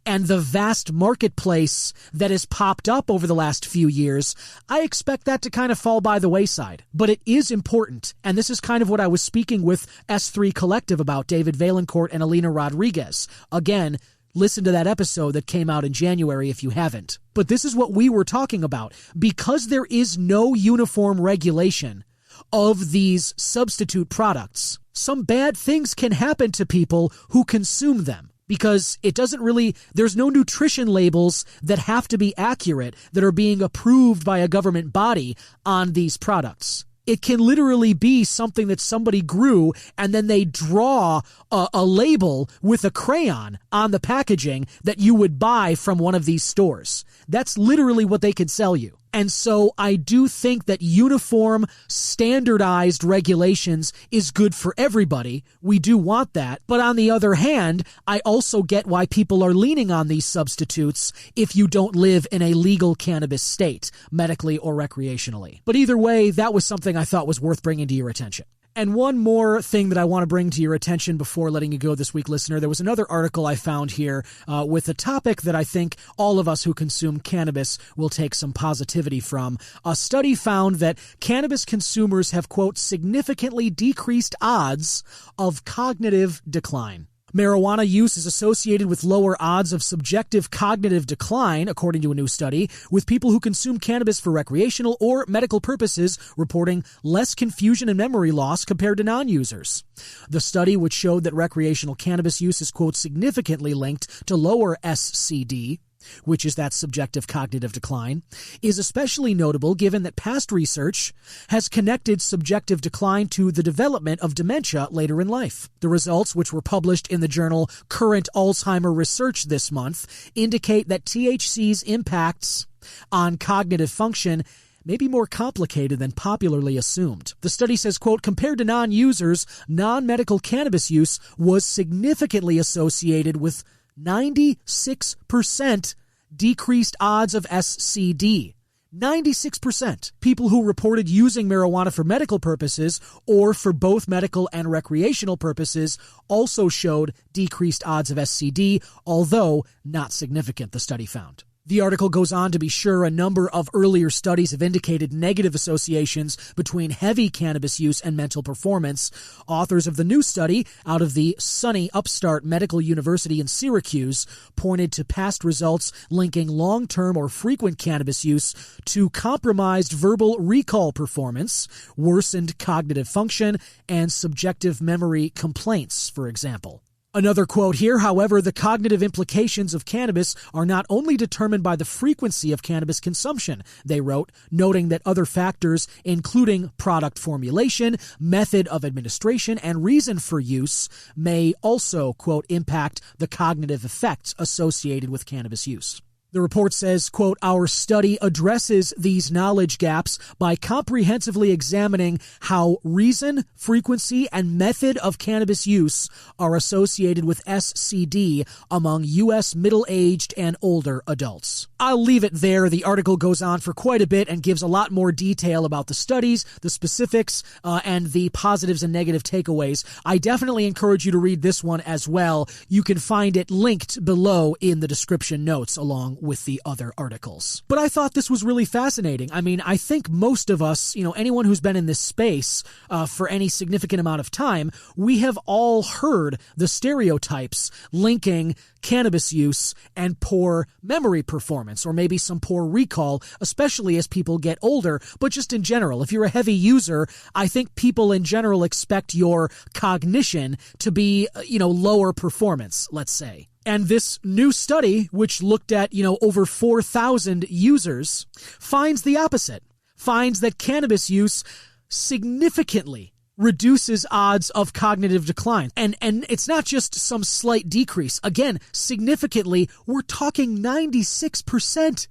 and the vast marketplace that has popped up over the last few years, I expect that to kind of fall by the wayside. But it is important, and this is kind of what I was speaking with S3 Collective about, David Valencourt and Alina Rodriguez. Again, listen to that episode that came out in January if you haven't. But this is what we were talking about. Because there is no uniform regulation of these substitute products, some bad things can happen to people who consume them. Because there's no nutrition labels that have to be accurate that are being approved by a government body on these products. It can literally be something that somebody grew and then they draw a label with a crayon on the packaging that you would buy from one of these stores. That's literally what they can sell you. And so I do think that uniform, standardized regulations is good for everybody. We do want that. But on the other hand, I also get why people are leaning on these substitutes if you don't live in a legal cannabis state, medically or recreationally. But either way, that was something I thought was worth bringing to your attention. And one more thing that I want to bring to your attention before letting you go this week, listener. There was another article I found here with a topic that I think all of us who consume cannabis will take some positivity from. A study found that cannabis consumers have, quote, significantly decreased odds of cognitive decline. Marijuana use is associated with lower odds of subjective cognitive decline, according to a new study, with people who consume cannabis for recreational or medical purposes reporting less confusion and memory loss compared to non-users. The study, which showed that recreational cannabis use is, quote, significantly linked to lower SCD, which is that subjective cognitive decline, is especially notable given that past research has connected subjective decline to the development of dementia later in life. The results, which were published in the journal Current Alzheimer Research this month, indicate that THC's impacts on cognitive function may be more complicated than popularly assumed. The study says, quote, compared to non-users, non-medical cannabis use was significantly associated with 96% decreased odds of SCD. 96%. People who reported using marijuana for medical purposes or for both medical and recreational purposes also showed decreased odds of SCD, although not significant, the study found. The article goes on to be sure a number of earlier studies have indicated negative associations between heavy cannabis use and mental performance. Authors of the new study out of the SUNY Upstart Medical University in Syracuse pointed to past results linking long-term or frequent cannabis use to compromised verbal recall performance, worsened cognitive function, and subjective memory complaints, for example. Another quote here, however, the cognitive implications of cannabis are not only determined by the frequency of cannabis consumption, they wrote, noting that other factors, including product formulation, method of administration, and reason for use, may also, quote, impact the cognitive effects associated with cannabis use. The report says, quote, our study addresses these knowledge gaps by comprehensively examining how reason, frequency, and method of cannabis use are associated with SCD among U.S. middle-aged and older adults. I'll leave it there. The article goes on for quite a bit and gives a lot more detail about the studies, the specifics, and the positives and negative takeaways. I definitely encourage you to read this one as well. You can find it linked below in the description notes along with the other articles. But I thought this was really fascinating. I mean, I think most of us, anyone who's been in this space for any significant amount of time, we have all heard the stereotypes linking cannabis use and poor memory performance, or maybe some poor recall, especially as people get older. But just in general, if you're a heavy user, I think people in general expect your cognition to be, lower performance, let's say. And this new study, which looked at, over 4,000 users, finds the opposite, finds that cannabis use significantly reduces odds of cognitive decline. And it's not just some slight decrease. Again, significantly, we're talking 96%.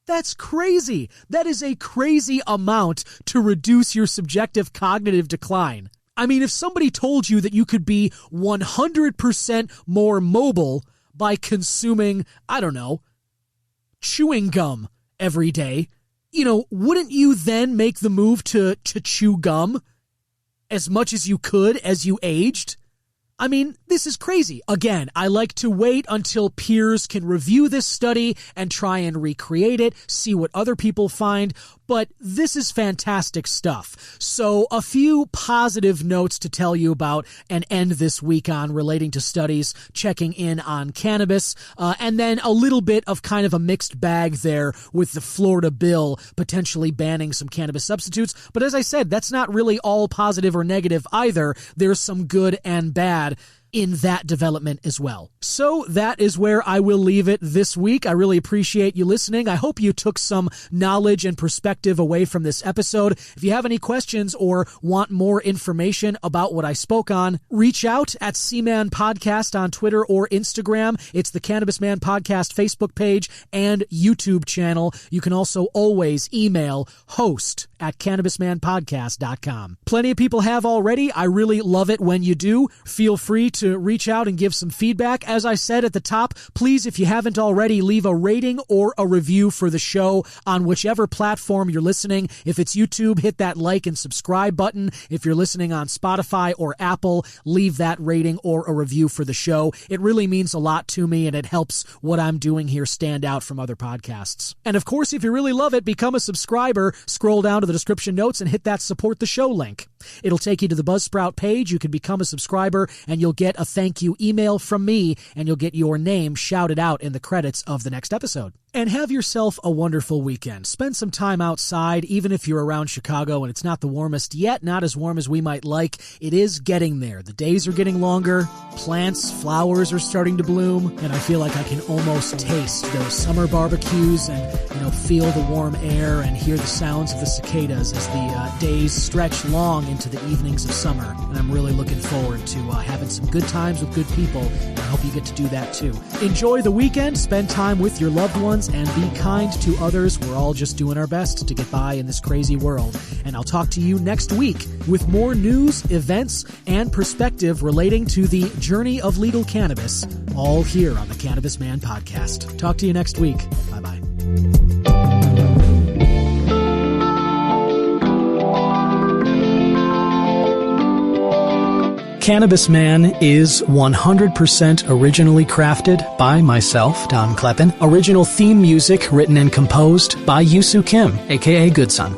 That's crazy. That is a crazy amount to reduce your subjective cognitive decline. I mean, if somebody told you that you could be 100% more mobile by consuming, chewing gum every day, wouldn't you then make the move to chew gum as much as you could as you aged? I mean, this is crazy. Again, I like to wait until peers can review this study and try and recreate it, see what other people find, but this is fantastic stuff. So a few positive notes to tell you about and end this week on relating to studies, checking in on cannabis, and then a little bit of kind of a mixed bag there with the Florida bill potentially banning some cannabis substitutes. But as I said, that's not really all positive or negative either. There's some good and bad in that development as well. So that is where I will leave it this week. I really appreciate you listening. I hope you took some knowledge and perspective away from this episode. If you have any questions or want more information about what I spoke on, reach out at C-Man Podcast on Twitter or Instagram. It's the Cannabis Man Podcast Facebook page and YouTube channel. You can also always email host@cannabismanpodcast.com. Plenty of people have already. I really love it when you do. Feel free to reach out and give some feedback. As I said at the top, please, if you haven't already, leave a rating or a review for the show on whichever platform you're listening. If it's YouTube, hit that like and subscribe button. If you're listening on Spotify or Apple, leave that rating or a review for the show. It really means a lot to me, and it helps what I'm doing here stand out from other podcasts. And of course, if you really love it, become a subscriber. Scroll down to the description notes and hit that support the show link. It'll take you to the Buzzsprout page. You can become a subscriber, and you'll get a thank you email from me, and you'll get your name shouted out in the credits of the next episode. And have yourself a wonderful weekend. Spend some time outside, even if you're around Chicago and it's not the warmest yet, not as warm as we might like. It is getting there. The days are getting longer. Plants, flowers are starting to bloom, and I feel like I can almost taste those summer barbecues and, feel the warm air and hear the sounds of the cicadas as the days stretch long into the evenings of summer. And I'm really looking forward to having some good times with good people. I hope you get to do that too. Enjoy the weekend. Spend time with your loved ones and be kind to others. We're all just doing our best to get by in this crazy world. And I'll talk to you next week with more news, events, and perspective relating to the journey of legal cannabis, all here on the Cannabis Man Podcast. Talk to you next week. Bye-bye. Cannabis Man is 100% originally crafted by myself, Don Kleppen. Original theme music written and composed by Yusu Kim, aka Good Son.